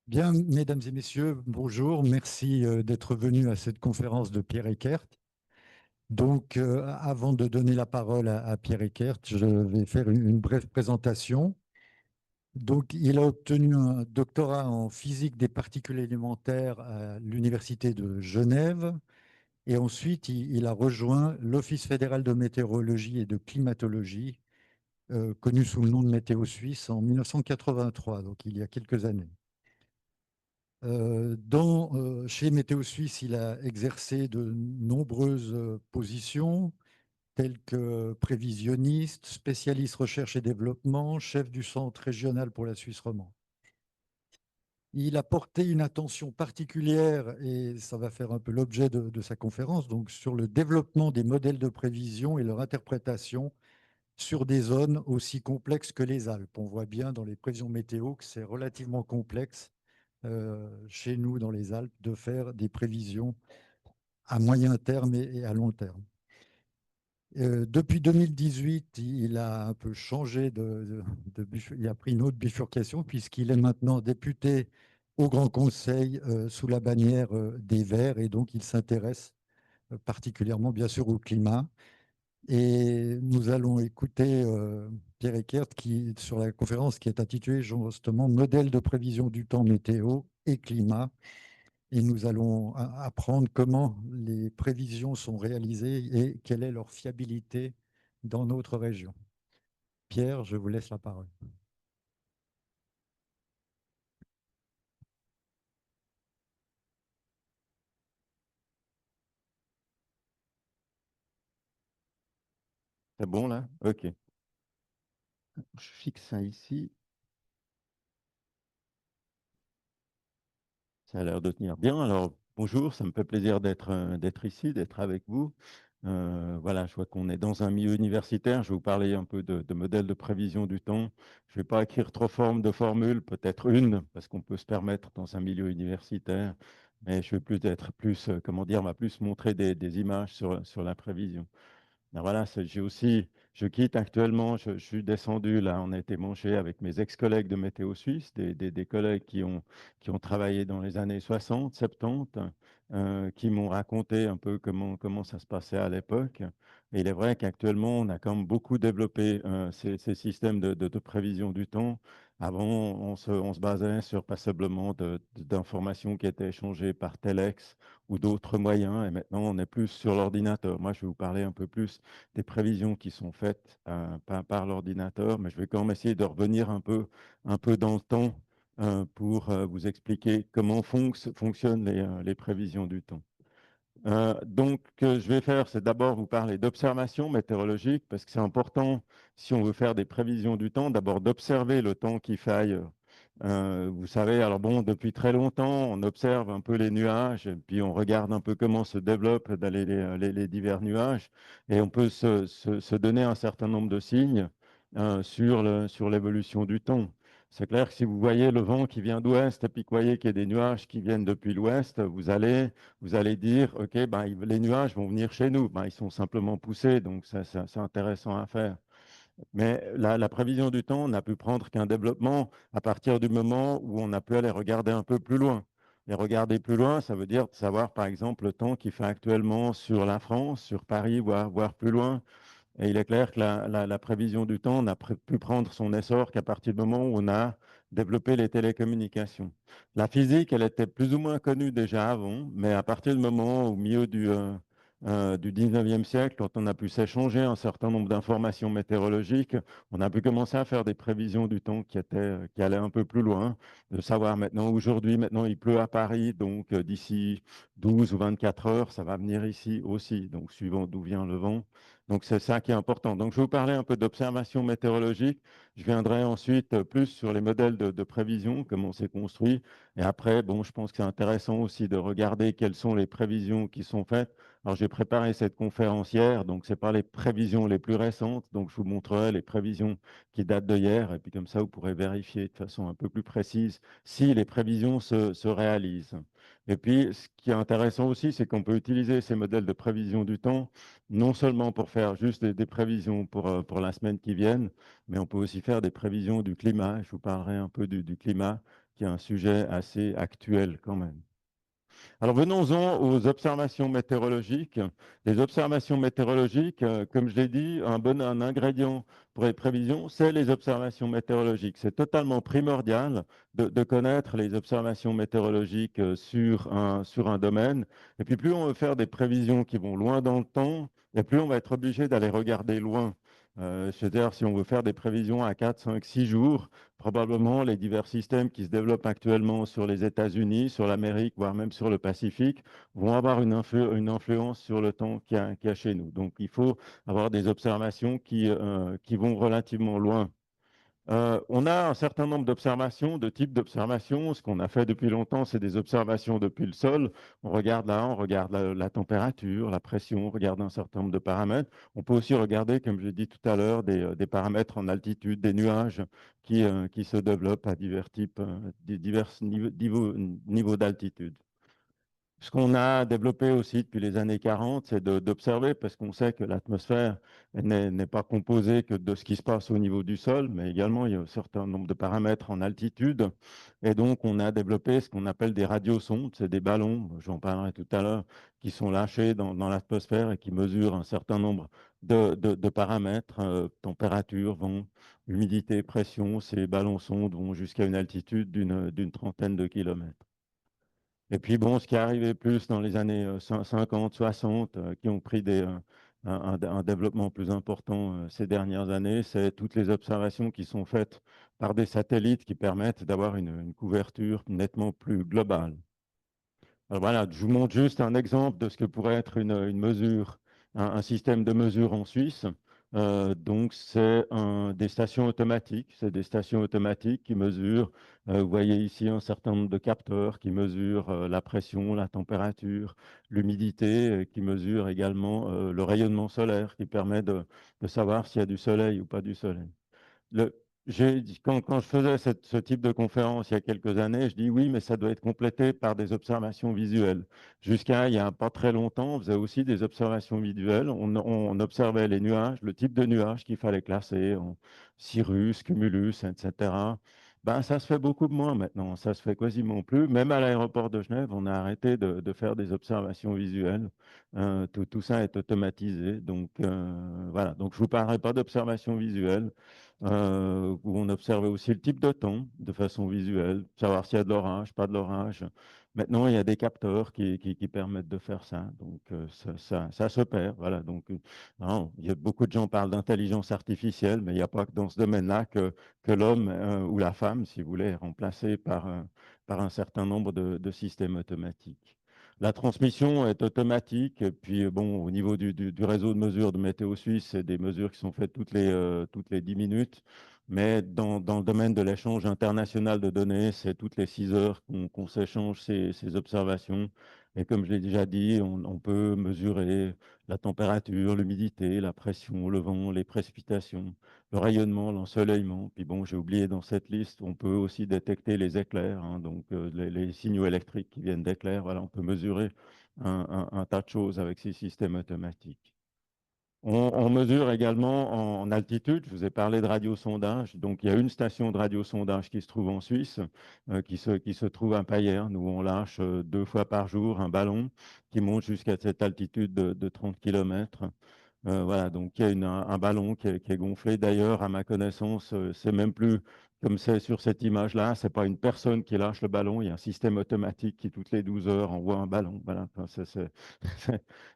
Bien, mesdames et messieurs, bonjour. Merci d'être venus à cette conférence de Pierre Eckert. Donc, avant de donner la parole à Pierre Eckert, je vais faire une brève présentation. Donc, il a obtenu un doctorat en physique des particules élémentaires à l'Université de Genève. Et ensuite, il a rejoint l'Office fédéral de météorologie et de climatologie, connu sous le nom de Météo Suisse, en 1983, donc il y a quelques années. Chez Météo Suisse, il a exercé de nombreuses positions, telles que prévisionniste, spécialiste recherche et développement, chef du centre régional pour la Suisse romande. Il a porté une attention particulière, et ça va faire un peu l'objet de sa conférence, donc sur le développement des modèles de prévision et leur interprétation sur des zones aussi complexes que les Alpes. On voit bien dans les prévisions météo que c'est relativement complexe chez nous dans les Alpes de faire des prévisions à moyen terme et à long terme. Depuis 2018, il a un peu changé il a pris une autre bifurcation puisqu'il est maintenant député au Grand Conseil sous la bannière des Verts, et donc il s'intéresse particulièrement bien sûr au climat. Et nous allons écouter Pierre Eckert sur la conférence qui est intitulée justement Modèle de prévision du temps météo et climat. Et nous allons apprendre comment les prévisions sont réalisées et quelle est leur fiabilité dans notre région. Pierre, je vous laisse la parole. C'est bon là? Ok. Je fixe ça ici. Ça a l'air de tenir bien. Alors, bonjour, ça me fait plaisir d'être ici, d'être avec vous. Voilà, je vois qu'on est dans un milieu universitaire. Je vais vous parler un peu de modèles de prévision du temps. Je ne vais pas écrire trop de formules, peut-être une, parce qu'on peut se permettre dans un milieu universitaire. Mais je vais comment dire, on va plus montrer des images sur la prévision. Ben voilà, je quitte actuellement, je suis descendu là, on a été manger avec mes ex-collègues de Météo Suisse, des collègues qui ont travaillé dans les années 60, 70, qui m'ont raconté un peu comment ça se passait à l'époque. Et il est vrai qu'actuellement, on a quand même beaucoup développé ces systèmes de prévision du temps. Avant, on se basait sur passablement d'informations qui étaient échangées par Telex ou d'autres moyens, et maintenant, on est plus sur l'ordinateur. Moi, je vais vous parler un peu plus des prévisions qui sont faites par l'ordinateur, mais je vais quand même essayer de revenir un peu dans le temps pour vous expliquer comment fonctionnent les prévisions du temps. Donc, ce que je vais faire, c'est d'abord vous parler d'observation météorologique, parce que c'est important, si on veut faire des prévisions du temps, d'abord d'observer le temps qui fait ailleurs. Vous savez, alors bon, depuis très longtemps, on observe un peu les nuages, et puis on regarde un peu comment se développent les divers nuages, et on peut se donner un certain nombre de signes sur l'évolution du temps. C'est clair que si vous voyez le vent qui vient d'ouest et puis que vous voyez qu'il y a des nuages qui viennent depuis l'ouest, vous allez dire, OK, ben, les nuages vont venir chez nous. Ben, ils sont simplement poussés, donc c'est intéressant à faire. Mais la prévision du temps n'a pu prendre qu'un développement à partir du moment où on a pu aller regarder un peu plus loin. Et regarder plus loin, ça veut dire savoir, par exemple, le temps qu'il fait actuellement sur la France, sur Paris, voire plus loin. Et il est clair que la prévision du temps n'a pu prendre son essor qu'à partir du moment où on a développé les télécommunications. La physique, elle était plus ou moins connue déjà avant, mais à partir du moment, au milieu du 19e siècle, quand on a pu s'échanger un certain nombre d'informations météorologiques, on a pu commencer à faire des prévisions du temps qui allaient un peu plus loin, de savoir maintenant il pleut à Paris, donc d'ici 12 ou 24 heures, ça va venir ici aussi, donc suivant d'où vient le vent. Donc, c'est ça qui est important. Donc, je vais vous parler un peu d'observation météorologique. Je viendrai ensuite plus sur les modèles de prévision, comment c'est construit. Et après, bon, je pense que c'est intéressant aussi de regarder quelles sont les prévisions qui sont faites. Alors, j'ai préparé cette conférence hier, donc ce n'est pas les prévisions les plus récentes. Donc, je vous montrerai les prévisions qui datent de hier. Et puis, comme ça, vous pourrez vérifier de façon un peu plus précise si les prévisions se réalisent. Et puis, ce qui est intéressant aussi, c'est qu'on peut utiliser ces modèles de prévision du temps, non seulement pour faire juste des prévisions pour la semaine qui vient, mais on peut aussi faire des prévisions du climat. Je vous parlerai un peu du climat, qui est un sujet assez actuel quand même. Alors venons-en aux observations météorologiques. Les observations météorologiques, comme je l'ai dit, un ingrédient pour les prévisions, c'est les observations météorologiques. C'est totalement primordial de connaître les observations météorologiques sur un domaine. Et puis plus on veut faire des prévisions qui vont loin dans le temps, et plus on va être obligé d'aller regarder loin. C'est-à-dire si on veut faire des prévisions à 4, 5, 6 jours, probablement les divers systèmes qui se développent actuellement sur les États-Unis, sur l'Amérique, voire même sur le Pacifique, vont avoir une influence sur le temps qu'il y a chez nous. Donc, il faut avoir des observations qui vont relativement loin. On a un certain nombre d'observations, de types d'observations. Ce qu'on a fait depuis longtemps, c'est des observations depuis le sol. On regarde là, on regarde la température, la pression, on regarde un certain nombre de paramètres. On peut aussi regarder, comme je l'ai dit tout à l'heure, des paramètres en altitude, des nuages qui se développent à divers types, divers niveaux d'altitude. Ce qu'on a développé aussi depuis les années 40, c'est d'observer, parce qu'on sait que l'atmosphère n'est pas composée que de ce qui se passe au niveau du sol, mais également il y a un certain nombre de paramètres en altitude. Et donc, on a développé ce qu'on appelle des radiosondes, c'est des ballons, j'en parlerai tout à l'heure, qui sont lâchés dans l'atmosphère et qui mesurent un certain nombre de paramètres, température, vent, humidité, pression. Ces ballons-sondes vont jusqu'à une altitude d'une trentaine de kilomètres. Et puis bon, ce qui est arrivé plus dans les années 50, 60, qui ont pris un développement plus important ces dernières années, c'est toutes les observations qui sont faites par des satellites qui permettent d'avoir une couverture nettement plus globale. Alors voilà, je vous montre juste un exemple de ce que pourrait être une mesure, un système de mesure en Suisse. Donc, des stations automatiques. C'est des stations automatiques qui mesurent, vous voyez ici un certain nombre de capteurs qui mesurent la pression, la température, l'humidité, qui mesurent également le rayonnement solaire, qui permet de savoir s'il y a du soleil ou pas du soleil. Le, quand je faisais ce type de conférence il y a quelques années, je dis oui, mais ça doit être complété par des observations visuelles. Jusqu'à il y a pas très longtemps, on faisait aussi des observations visuelles. On observait les nuages, le type de nuages qu'il fallait classer en cirrus, cumulus, etc. Ben, ça se fait beaucoup moins maintenant, ça se fait quasiment plus. Même à l'aéroport de Genève, on a arrêté de faire des observations visuelles. Tout ça est automatisé. Donc, voilà. Donc, je ne vous parlerai pas d'observations visuelles où on observait aussi le type de temps de façon visuelle, savoir s'il y a de l'orage, pas de l'orage. Maintenant, il y a des capteurs qui permettent de faire ça. Donc, ça se perd. Voilà. Donc, non, il y a beaucoup de gens parlent d'intelligence artificielle, mais il n'y a pas que dans ce domaine-là que l'homme ou la femme, si vous voulez, est remplacé par un certain nombre de systèmes automatiques. La transmission est automatique. Et puis, bon, au niveau du réseau de mesure de Météo Suisse, c'est des mesures qui sont faites toutes les 10 minutes. Mais dans le domaine de l'échange international de données, c'est toutes les 6 heures qu'on s'échange ces observations. Et comme je l'ai déjà dit, on peut mesurer la température, l'humidité, la pression, le vent, les précipitations, le rayonnement, l'ensoleillement. Puis bon, j'ai oublié dans cette liste, on peut aussi détecter les éclairs, hein, donc les signaux électriques qui viennent d'éclairs. Voilà, on peut mesurer un tas de choses avec ces systèmes automatiques. On mesure également en altitude. Je vous ai parlé de radiosondage. Donc, il y a une station de radiosondage qui se trouve en Suisse, qui se trouve à Payerne, où on lâche 2 fois par jour un ballon qui monte jusqu'à cette altitude de 30 km. Voilà, donc il y a un ballon qui est gonflé. D'ailleurs, à ma connaissance, c'est même plus comme c'est sur cette image-là, c'est pas une personne qui lâche le ballon, il y a un système automatique qui, toutes les 12 heures, envoie un ballon. Voilà, enfin,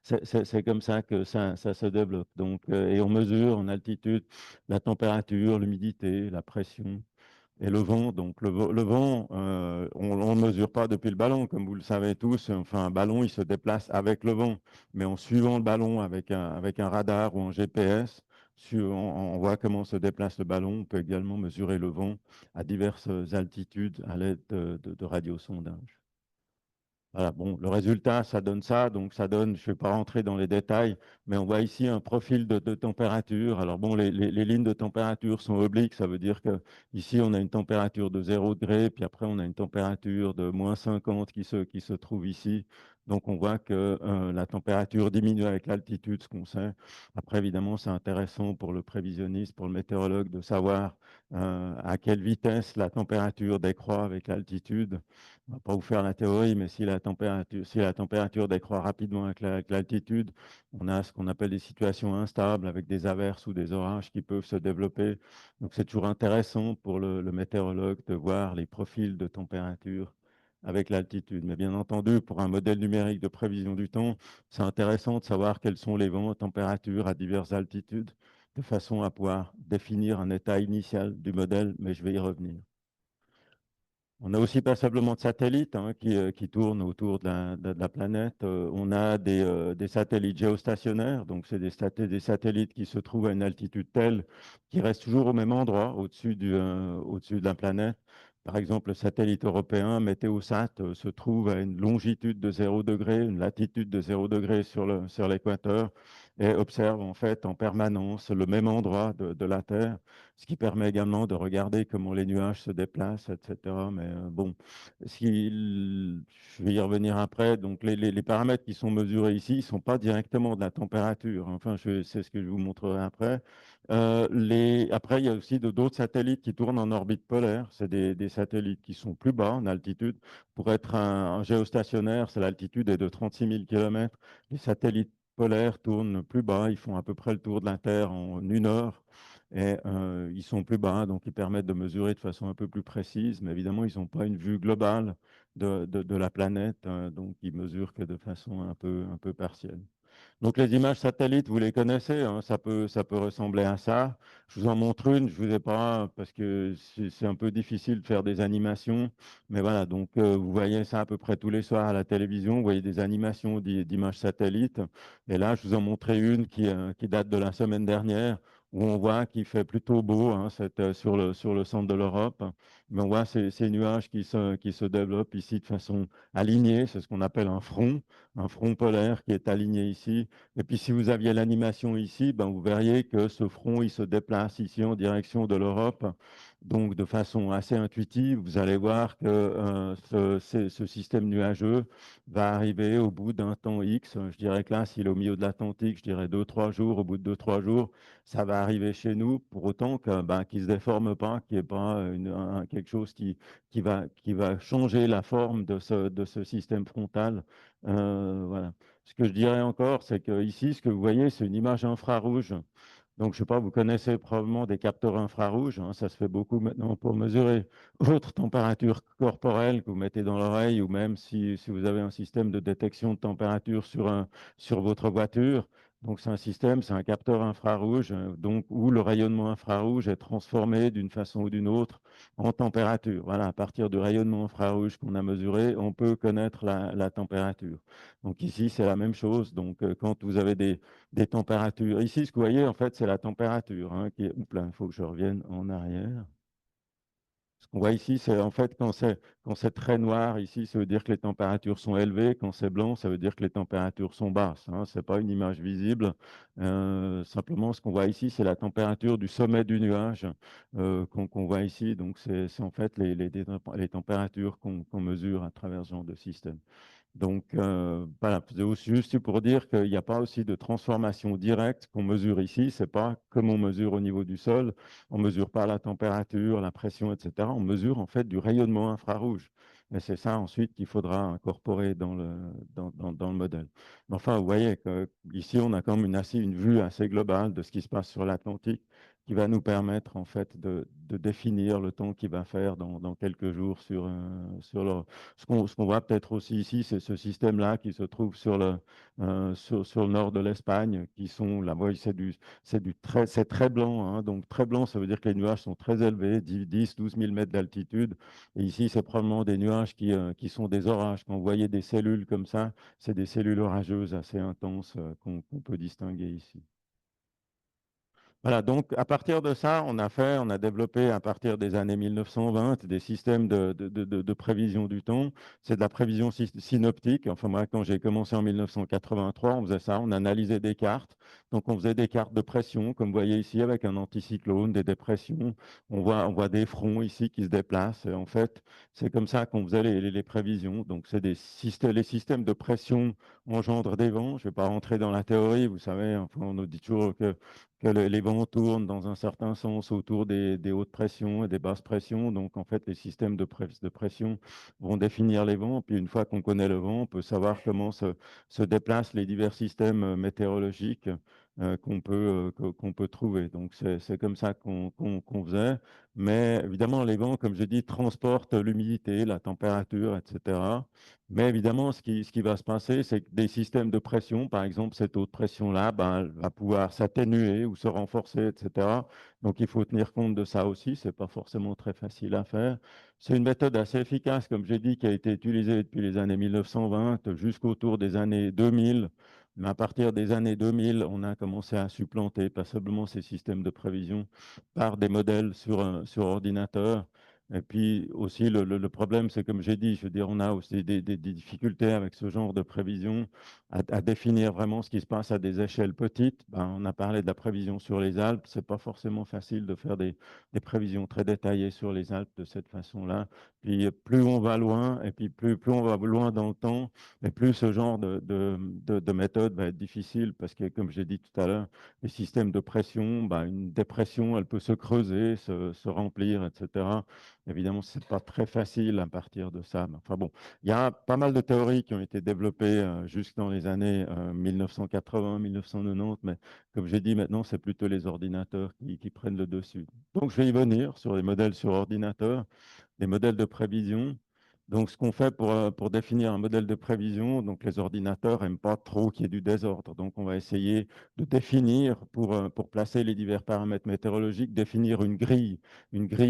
c'est comme ça que ça se développe. Donc, et on mesure en altitude la température, l'humidité, la pression. Et le vent, donc le vent, on ne mesure pas depuis le ballon, comme vous le savez tous. Enfin, un ballon, il se déplace avec le vent. Mais en suivant le ballon avec un radar ou un GPS, on voit comment se déplace le ballon. On peut également mesurer le vent à diverses altitudes à l'aide de radiosondages. Voilà, bon, le résultat, ça donne ça, donc ça donne, je ne vais pas rentrer dans les détails, mais on voit ici un profil de température. Alors bon, les lignes de température sont obliques, ça veut dire que ici on a une température de 0 degré, puis après on a une température de -50 qui se trouve ici. Donc on voit que la température diminue avec l'altitude, ce qu'on sait. Après, évidemment, c'est intéressant pour le prévisionniste, pour le météorologue de savoir à quelle vitesse la température décroît avec l'altitude. On va pas vous faire la théorie, mais si la température décroît rapidement avec avec l'altitude, on a ce qu'on appelle des situations instables avec des averses ou des orages qui peuvent se développer. Donc c'est toujours intéressant pour le météorologue de voir les profils de température avec l'altitude. Mais bien entendu, pour un modèle numérique de prévision du temps, c'est intéressant de savoir quels sont les vents, températures à diverses altitudes, de façon à pouvoir définir un état initial du modèle, mais je vais y revenir. On a aussi passablement de satellites hein, qui tournent autour de la planète. On a des satellites géostationnaires, donc c'est des satellites qui se trouvent à une altitude telle qu'ils restent toujours au même endroit, au-dessus de la planète. Par exemple, le satellite européen Météosat se trouve à une longitude de 0 degré, une latitude de 0 degré sur l'équateur et observe en fait en permanence le même endroit de la Terre, ce qui permet également de regarder comment les nuages se déplacent, etc. Mais bon, je vais y revenir après. Donc, les paramètres qui sont mesurés ici ne sont pas directement de la température. Enfin, c'est ce que je vous montrerai après. Après, il y a aussi d'autres satellites qui tournent en orbite polaire. C'est des satellites qui sont plus bas en altitude. Pour être un géostationnaire, l'altitude est de 36 000 km. Les satellites polaires tournent plus bas. Ils font à peu près le tour de la Terre en 1 heure. Et ils sont plus bas, donc ils permettent de mesurer de façon un peu plus précise, mais évidemment, ils n'ont pas une vue globale de la planète, donc ils mesurent que de façon un peu partielle. Donc les images satellites, vous les connaissez, hein, ça peut ressembler à ça. Je vous en montre une, je vous ai pas, parce que c'est un peu difficile de faire des animations, mais voilà, donc vous voyez ça à peu près tous les soirs à la télévision, vous voyez des animations d'images satellites, et là je vous en montrais une qui date de la semaine dernière, où on voit qu'il fait plutôt beau hein, sur le centre de l'Europe, mais on voit ces nuages qui se développent ici de façon alignée, c'est ce qu'on appelle un front polaire qui est aligné ici. Et puis si vous aviez l'animation ici, ben, vous verriez que ce front, il se déplace ici en direction de l'Europe. Donc de façon assez intuitive, vous allez voir que ce système nuageux va arriver au bout d'un temps X. Je dirais que là, s'il est au milieu de l'Atlantique, je dirais 2, 3 jours. Au bout de 2, 3 jours, ça va arriver chez nous, pour autant que, ben, qu'il ne se déforme pas, qu'il n'y ait pas quelque chose qui va changer la forme de ce système frontal. Voilà. Ce que je dirais encore, c'est que ici, ce que vous voyez, c'est une image infrarouge. Donc, je ne sais pas, vous connaissez probablement des capteurs infrarouges, hein, ça se fait beaucoup maintenant pour mesurer votre température corporelle que vous mettez dans l'oreille ou même si vous avez un système de détection de température sur votre voiture. Donc, c'est un système, c'est un capteur infrarouge, donc, où le rayonnement infrarouge est transformé d'une façon ou d'une autre en température. Voilà, à partir du rayonnement infrarouge qu'on a mesuré, on peut connaître la température. Donc, ici, c'est la même chose. Donc, quand vous avez des températures. Ici, ce que vous voyez, en fait, c'est la température hein, qui est. Oups là, il faut que je revienne en arrière. Ce qu'on voit ici, c'est en fait quand c'est très noir, ici, ça veut dire que les températures sont élevées. Quand c'est blanc, ça veut dire que les températures sont basses. Hein. Ce n'est pas une image visible. Simplement, ce qu'on voit ici, c'est la température du sommet du nuage qu'on voit ici. Donc, c'est en fait les températures qu'on mesure à travers ce genre de système. Donc, voilà, c'est aussi juste pour dire qu'il n'y a pas aussi de transformation directe qu'on mesure ici. C'est pas comme on mesure au niveau du sol. On mesure pas la température, la pression, etc. On mesure en fait du rayonnement infrarouge. Et c'est ça ensuite qu'il faudra incorporer dans le modèle. Mais enfin, vous voyez qu'ici, on a quand même une vue assez globale de ce qui se passe sur l'Atlantique qui va nous permettre en fait de définir le temps qu'il va faire dans quelques jours sur le, ce qu'on voit peut-être aussi ici, c'est ce système-là qui se trouve sur le nord de l'Espagne, qui sont là, voyez, c'est très blanc. Hein, donc très blanc, ça veut dire que les nuages sont très élevés, 12 000 mètres d'altitude. Et ici, c'est probablement des nuages qui sont des orages. Quand vous voyez des cellules comme ça, c'est des cellules orageuses assez intenses qu'on peut distinguer ici. Voilà, donc à partir de ça, on a développé à partir des années 1920 des systèmes de prévision du temps. C'est de la prévision synoptique. Enfin, moi, quand j'ai commencé en 1983, on faisait ça, on analysait des cartes. Donc, on faisait des cartes de pression, comme vous voyez ici, avec un anticyclone, des dépressions. On voit des fronts ici qui se déplacent. Et en fait, c'est comme ça qu'on faisait les prévisions. Donc, c'est des systèmes, les systèmes de pression engendrent des vents. Je ne vais pas rentrer dans la théorie, vous savez, enfin, on nous dit toujours que les vents tournent dans un certain sens autour des hautes pressions et des basses pressions. Donc, en fait, les systèmes de pression vont définir les vents. Puis, une fois qu'on connaît le vent, on peut savoir comment se déplacent les divers systèmes météorologiques qu'on peut trouver. Donc, c'est comme ça qu'on faisait. Mais évidemment, les vents, comme je dis, transportent l'humidité, la température, etc. Mais évidemment, ce qui va se passer, c'est que des systèmes de pression, par exemple, cette haute pression-là, ben, elle va pouvoir s'atténuer ou se renforcer, etc. Donc, il faut tenir compte de ça aussi. Ce n'est pas forcément très facile à faire. C'est une méthode assez efficace, comme j'ai dit, qui a été utilisée depuis les années 1920 jusqu'autour des années 2000. Mais à partir des années 2000, on a commencé à supplanter passablement ces systèmes de prévision par des modèles sur ordinateur. Et puis aussi, le problème, c'est comme j'ai dit, je veux dire, on a aussi des difficultés avec ce genre de prévision à définir vraiment ce qui se passe à des échelles petites. Ben, on a parlé de la prévision sur les Alpes. C'est pas forcément facile de faire des prévisions très détaillées sur les Alpes de cette façon-là. Puis plus on va loin, et puis plus on va loin dans le temps, et plus ce genre de méthode va être difficile parce que, comme j'ai dit tout à l'heure, les systèmes de pression, ben, une dépression, elle peut se creuser, se remplir, etc. Évidemment, ce n'est pas très facile à partir de ça. Mais enfin bon, il y a pas mal de théories qui ont été développées jusque dans les années 1980, 1990, mais comme j'ai dit, maintenant, c'est plutôt les ordinateurs qui prennent le dessus. Donc, je vais y venir sur les modèles sur ordinateur, les modèles de prévision. Donc, ce qu'on fait pour définir un modèle de prévision, donc les ordinateurs n'aiment pas trop qu'il y ait du désordre. Donc, on va essayer de définir, pour placer les divers paramètres météorologiques, définir une grille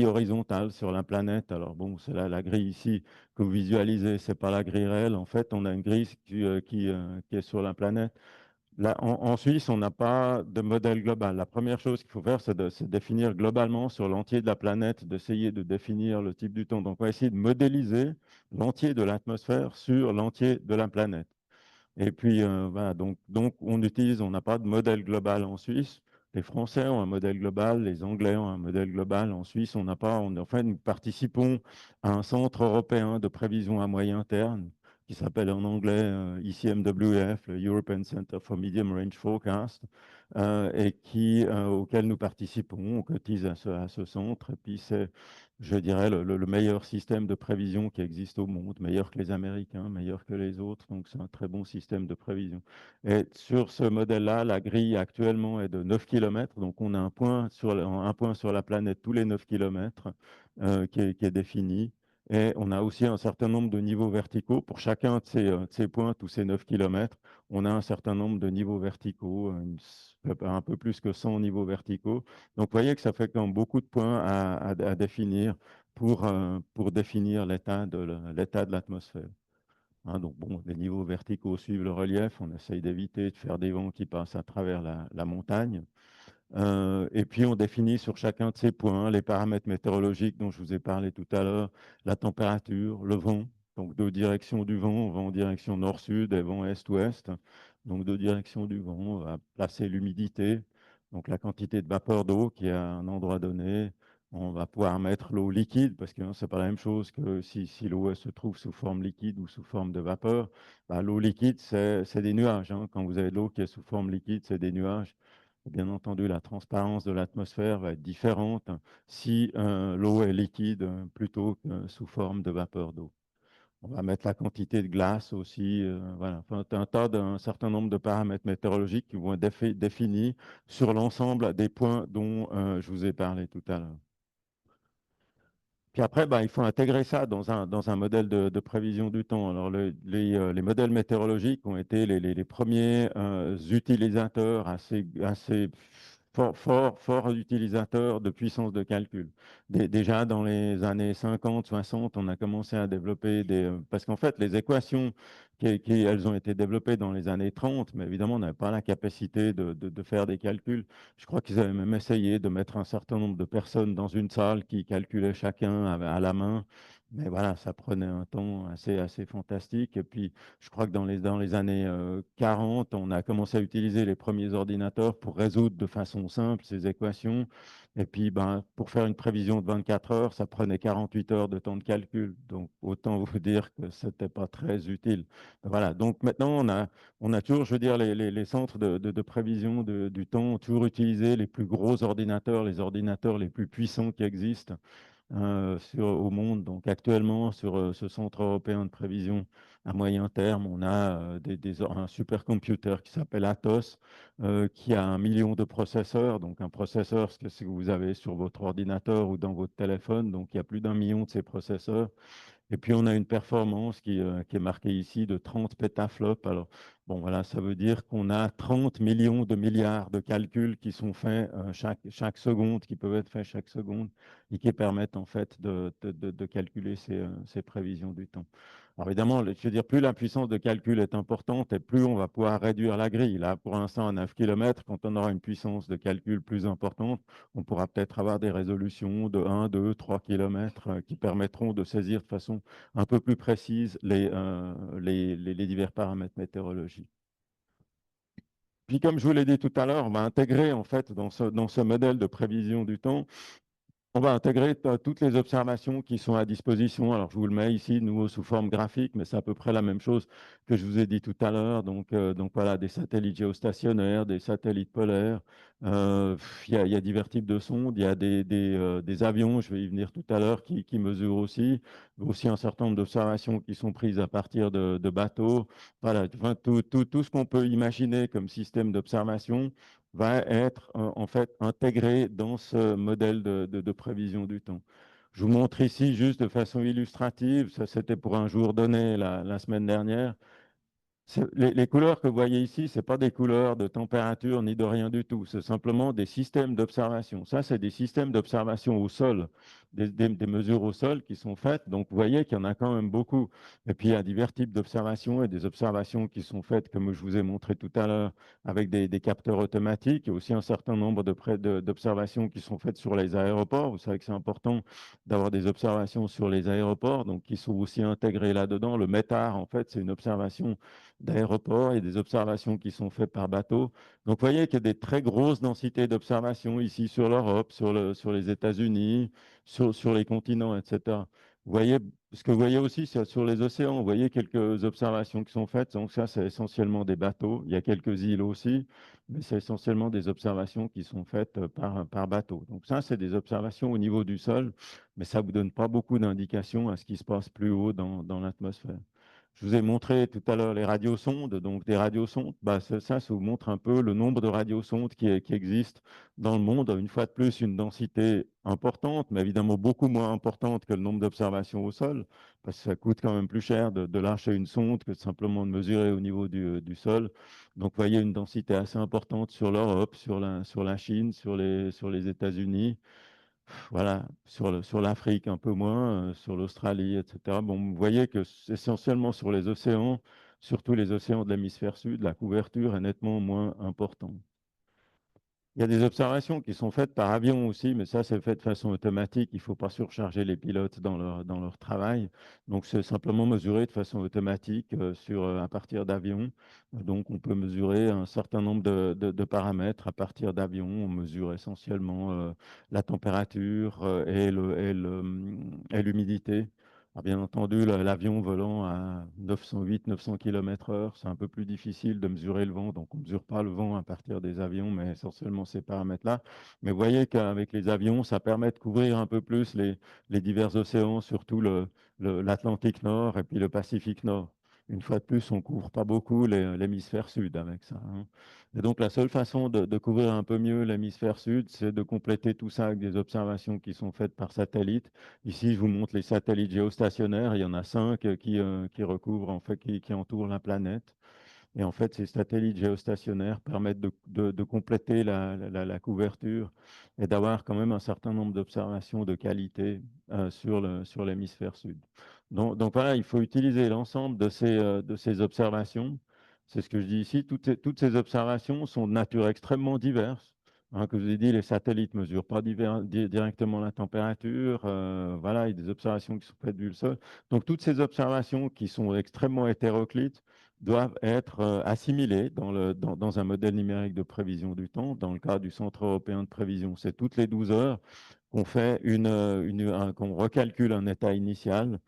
horizontale sur la planète. Alors, bon, c'est la grille ici que vous visualisez, ce n'est pas la grille réelle. En fait, on a une grille qui est sur la planète. Là, en Suisse, on n'a pas de modèle global. La première chose qu'il faut faire, c'est de se définir globalement sur l'entier de la planète, d'essayer de définir le type du temps. Donc, on va essayer de modéliser l'entier de l'atmosphère sur l'entier de la planète. Et puis, voilà, on n'a pas de modèle global en Suisse. Les Français ont un modèle global, les Anglais ont un modèle global. En Suisse, on n'a pas, en fait, nous participons à un centre européen de prévision à moyen terme qui s'appelle en anglais ICMWF, le European Center for Medium Range Forecast, auquel nous participons. On cotise à ce centre. Et puis, c'est, je dirais, le meilleur système de prévision qui existe au monde, meilleur que les Américains, meilleur que les autres. Donc, c'est un très bon système de prévision. Et sur ce modèle-là, la grille actuellement est de 9 km. Donc, on a un point sur la planète tous les 9 km qui est défini. Et on a aussi un certain nombre de niveaux verticaux. Pour chacun de ces points, tous ces 9 km, on a un certain nombre de niveaux verticaux, un peu plus que 100 niveaux verticaux. Donc, vous voyez que ça fait quand même beaucoup de points à définir pour définir l'état de l'atmosphère. Hein, donc, bon, les niveaux verticaux suivent le relief. On essaye d'éviter de faire des vents qui passent à travers la montagne. Et puis, on définit sur chacun de ces points les paramètres météorologiques dont je vous ai parlé tout à l'heure, la température, le vent, donc deux directions du vent, vent en direction nord-sud et vent est-ouest. Donc, deux directions du vent, on va placer l'humidité, donc la quantité de vapeur d'eau qui est à un endroit donné. On va pouvoir mettre l'eau liquide parce que ce n'est pas la même chose que si l'eau se trouve sous forme liquide ou sous forme de vapeur. Bah, l'eau liquide, c'est des nuages, hein. Quand vous avez de l'eau qui est sous forme liquide, c'est des nuages. Bien entendu, la transparence de l'atmosphère va être différente si l'eau est liquide plutôt que sous forme de vapeur d'eau. On va mettre la quantité de glace aussi. Voilà. Enfin, un certain nombre de paramètres météorologiques qui vont être définis sur l'ensemble des points dont je vous ai parlé tout à l'heure. Puis après, ben, il faut intégrer ça dans un modèle de prévision du temps. Alors, les modèles météorologiques ont été les premiers utilisateurs assez fort utilisateur de puissance de calcul. Déjà dans les années 50, 60, on a commencé à développer parce qu'en fait, les équations, elles ont été développées dans les années 30, mais évidemment, on n'avait pas la capacité de faire des calculs. Je crois qu'ils avaient même essayé de mettre un certain nombre de personnes dans une salle qui calculaient chacun à la main. Mais voilà, ça prenait un temps assez fantastique. Et puis, je crois que dans les années 40, on a commencé à utiliser les premiers ordinateurs pour résoudre de façon simple ces équations. Et puis, ben, pour faire une prévision de 24 heures, ça prenait 48 heures de temps de calcul. Donc, autant vous dire que ce n'était pas très utile. Voilà. Donc, maintenant, on a toujours, je veux dire, les centres de prévision du temps ont toujours utilisé les plus gros ordinateurs, les ordinateurs les plus puissants qui existent au monde. Donc actuellement, sur ce centre européen de prévision à moyen terme, on a un supercomputer qui s'appelle Atos, qui a 1 million de processeurs. Donc un processeur, c'est ce que vous avez sur votre ordinateur ou dans votre téléphone. Donc il y a plus d'1 million de ces processeurs. Et puis, on a une performance qui est marquée ici de 30 pétaflops. Alors, bon, voilà, ça veut dire qu'on a 30 millions de milliards de calculs qui sont faits chaque seconde, qui peuvent être faits chaque seconde et qui permettent en fait de calculer ces prévisions du temps. Alors, évidemment, je veux dire, plus la puissance de calcul est importante et plus on va pouvoir réduire la grille. Là, pour l'instant, à 9 km, quand on aura une puissance de calcul plus importante, on pourra peut-être avoir des résolutions de 1, 2, 3 km qui permettront de saisir de façon un peu plus précise les divers paramètres météorologiques. Puis, comme je vous l'ai dit tout à l'heure, on va intégrer en fait dans ce modèle de prévision du temps on va intégrer toutes les observations qui sont à disposition. Alors, je vous le mets ici, nous, sous forme graphique, mais c'est à peu près la même chose que je vous ai dit tout à l'heure. Donc voilà, des satellites géostationnaires, des satellites polaires. Il y a divers types de sondes. Il y a des avions, je vais y venir tout à l'heure, qui mesurent aussi. Aussi un certain nombre d'observations qui sont prises à partir de bateaux. Voilà, enfin, tout ce qu'on peut imaginer comme système d'observation va être en fait intégré dans ce modèle de prévision du temps. Je vous montre ici juste de façon illustrative, ça c'était pour un jour donné la semaine dernière, les couleurs que vous voyez ici, ce n'est pas des couleurs de température ni de rien du tout. C'est simplement des systèmes d'observation. Ça, c'est des systèmes d'observation au sol, des mesures au sol qui sont faites. Donc, vous voyez qu'il y en a quand même beaucoup. Et puis, il y a divers types d'observations et des observations qui sont faites, comme je vous ai montré tout à l'heure, avec des capteurs automatiques. Il y a aussi un certain nombre d'observations qui sont faites sur les aéroports. Vous savez que c'est important d'avoir des observations sur les aéroports, donc qui sont aussi intégrées là-dedans. Le METAR, en fait, c'est une observation d'aéroports et des observations qui sont faites par bateau. Donc, vous voyez qu'il y a des très grosses densités d'observations ici sur l'Europe, sur les États-Unis, sur les continents, etc. Vous voyez, ce que vous voyez aussi sur les océans, vous voyez quelques observations qui sont faites. Donc, ça, c'est essentiellement des bateaux. Il y a quelques îles aussi, mais c'est essentiellement des observations qui sont faites par bateau. Donc, ça, c'est des observations au niveau du sol, mais ça ne vous donne pas beaucoup d'indications à ce qui se passe plus haut dans l'atmosphère. Je vous ai montré tout à l'heure les radiosondes. Donc, des radiosondes, bah, ça vous montre un peu le nombre de radiosondes qui existent dans le monde. Une fois de plus, une densité importante, mais évidemment beaucoup moins importante que le nombre d'observations au sol, parce que ça coûte quand même plus cher de lâcher une sonde que de simplement de mesurer au niveau du sol. Donc, vous voyez une densité assez importante sur l'Europe, sur la Chine, sur les États-Unis. Voilà, sur l'Afrique un peu moins, sur l'Australie, etc. Bon, vous voyez que essentiellement sur les océans, surtout les océans de l'hémisphère sud, la couverture est nettement moins importante. Il y a des observations qui sont faites par avion aussi, mais ça, c'est fait de façon automatique. Il ne faut pas surcharger les pilotes dans leur travail. Donc, c'est simplement mesuré de façon automatique à partir d'avions. Donc, on peut mesurer un certain nombre de paramètres à partir d'avions. On mesure essentiellement la température et l'humidité. Alors, bien entendu, l'avion volant à 908, 900 km/h, c'est un peu plus difficile de mesurer le vent. Donc, on ne mesure pas le vent à partir des avions, mais essentiellement ces paramètres-là. Mais vous voyez qu'avec les avions, ça permet de couvrir un peu plus les divers océans, surtout l'Atlantique Nord et puis le Pacifique Nord. Une fois de plus, on ne couvre pas beaucoup l'hémisphère sud avec ça, hein. Et donc, la seule façon de couvrir un peu mieux l'hémisphère sud, c'est de compléter tout ça avec des observations qui sont faites par satellite. Ici, je vous montre les satellites géostationnaires. Il y en a 5 qui recouvrent, en fait, qui entourent la planète. Et en fait, ces satellites géostationnaires permettent de compléter la couverture et d'avoir quand même un certain nombre d'observations de qualité sur l'hémisphère sud. Donc voilà, il faut utiliser l'ensemble de ces observations. C'est ce que je dis ici. Toutes ces observations sont de nature extrêmement diverse. Hein, que je vous ai dit, les satellites ne mesurent pas directement la température. Voilà, il y a des observations qui sont faites du sol. Donc toutes ces observations qui sont extrêmement hétéroclites doivent être assimilées dans un modèle numérique de prévision du temps. Dans le cas du Centre européen de prévision, c'est toutes les 12 heures qu'on fait qu'on recalcule un état initial.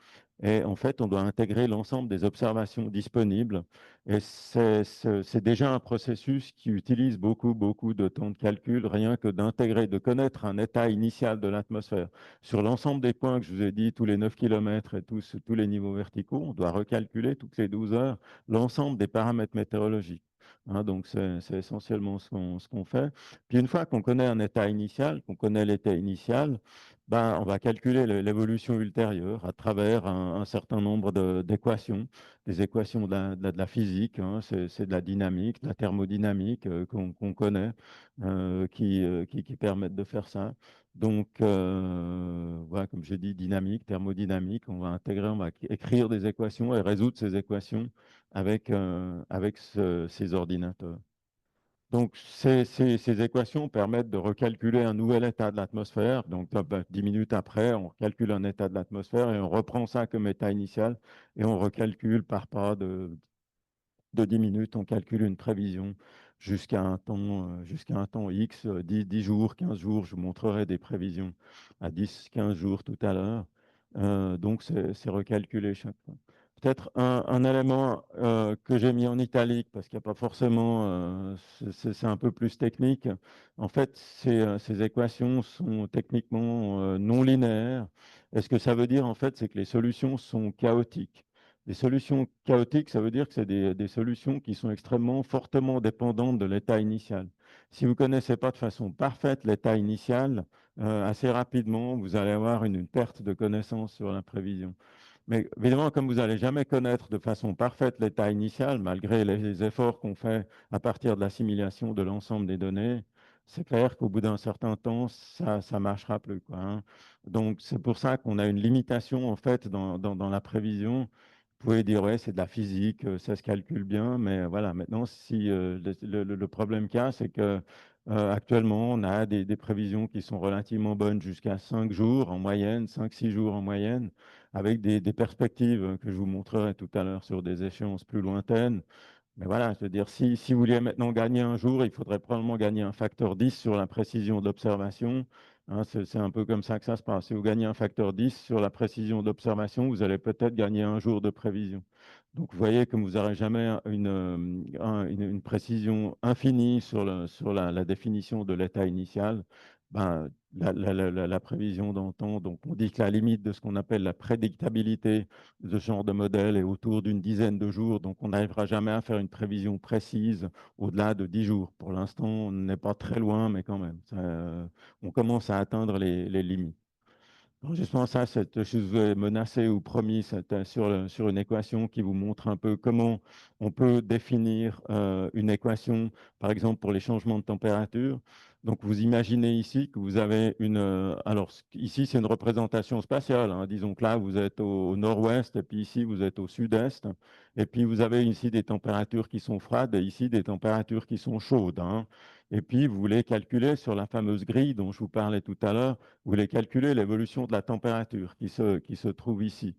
Et en fait, on doit intégrer l'ensemble des observations disponibles. Et c'est déjà un processus qui utilise beaucoup de temps de calcul, rien que d'intégrer, de connaître un état initial de l'atmosphère. Sur l'ensemble des points que je vous ai dit, tous les 9 km et tous les niveaux verticaux, on doit recalculer toutes les 12 heures l'ensemble des paramètres météorologiques. Hein, donc, c'est essentiellement ce qu'on fait. Puis, une fois qu'on connaît un état initial, qu'on connaît l'état initial, ben, on va calculer l'évolution ultérieure à travers un certain nombre d'équations, des équations de la physique, hein, c'est de la dynamique, de la thermodynamique qu'on connaît, qui permettent de faire ça. Donc, voilà, comme j'ai dit, dynamique, thermodynamique, on va intégrer, on va écrire des équations et résoudre ces équations avec ces ordinateurs. Donc, ces équations permettent de recalculer un nouvel état de l'atmosphère. Donc, 10 minutes après, on calcule un état de l'atmosphère et on reprend ça comme état initial et on recalcule par pas de 10 minutes, on calcule une prévision jusqu'à un temps X, 10 jours, 15 jours. Je vous montrerai des prévisions à 10, 15 jours tout à l'heure. Donc, c'est recalculé chaque fois. Peut-être un élément que j'ai mis en italique, parce qu'il n'y a pas forcément, c'est un peu plus technique. En fait, ces équations sont techniquement non linéaires. Et ce que ça veut dire, en fait, c'est que les solutions sont chaotiques. Les solutions chaotiques, ça veut dire que c'est des solutions qui sont extrêmement fortement dépendantes de l'état initial. Si vous ne connaissez pas de façon parfaite l'état initial, assez rapidement, vous allez avoir une perte de connaissance sur la prévision. Mais évidemment, comme vous n'allez jamais connaître de façon parfaite l'état initial, malgré les efforts qu'on fait à partir de l'assimilation de l'ensemble des données, c'est clair qu'au bout d'un certain temps, ça ne marchera plus, quoi, hein. Donc, c'est pour ça qu'on a une limitation, en fait, dans la prévision. Vous pouvez dire, ouais, c'est de la physique, ça se calcule bien, mais voilà, maintenant, si, le problème qu'il y a, c'est que actuellement, on a des prévisions qui sont relativement bonnes jusqu'à 5 jours en moyenne, 5-6 jours en moyenne, avec des perspectives que je vous montrerai tout à l'heure sur des échéances plus lointaines. Mais voilà, je veux dire, si vous vouliez maintenant gagner un jour, il faudrait probablement gagner un facteur 10 sur la précision d'observation. Hein, c'est un peu comme ça que ça se passe. Si vous gagnez un facteur 10 sur la précision d'observation, vous allez peut-être gagner un jour de prévision. Donc, vous voyez, comme vous n'aurez jamais une précision infinie sur la définition de l'état initial, ben, la prévision dans le temps, donc on dit que la limite de ce qu'on appelle la prédictabilité de ce genre de modèle est autour d'une dizaine de jours, donc on n'arrivera jamais à faire une prévision précise au-delà de 10 jours. Pour l'instant, on n'est pas très loin, mais quand même, on commence à atteindre les limites. Alors, justement, ça, je vous ai menacé ou promis sur une équation qui vous montre un peu comment on peut définir une équation, par exemple pour les changements de température. Donc, vous imaginez ici que vous avez alors, ici, c'est une représentation spatiale, hein. Disons que là, vous êtes au nord-ouest, et puis ici, vous êtes au sud-est. Et puis, vous avez ici des températures qui sont froides, et ici, des températures qui sont chaudes, hein. Et puis, vous voulez calculer sur la fameuse grille dont je vous parlais tout à l'heure, vous voulez calculer l'évolution de la température qui se trouve ici.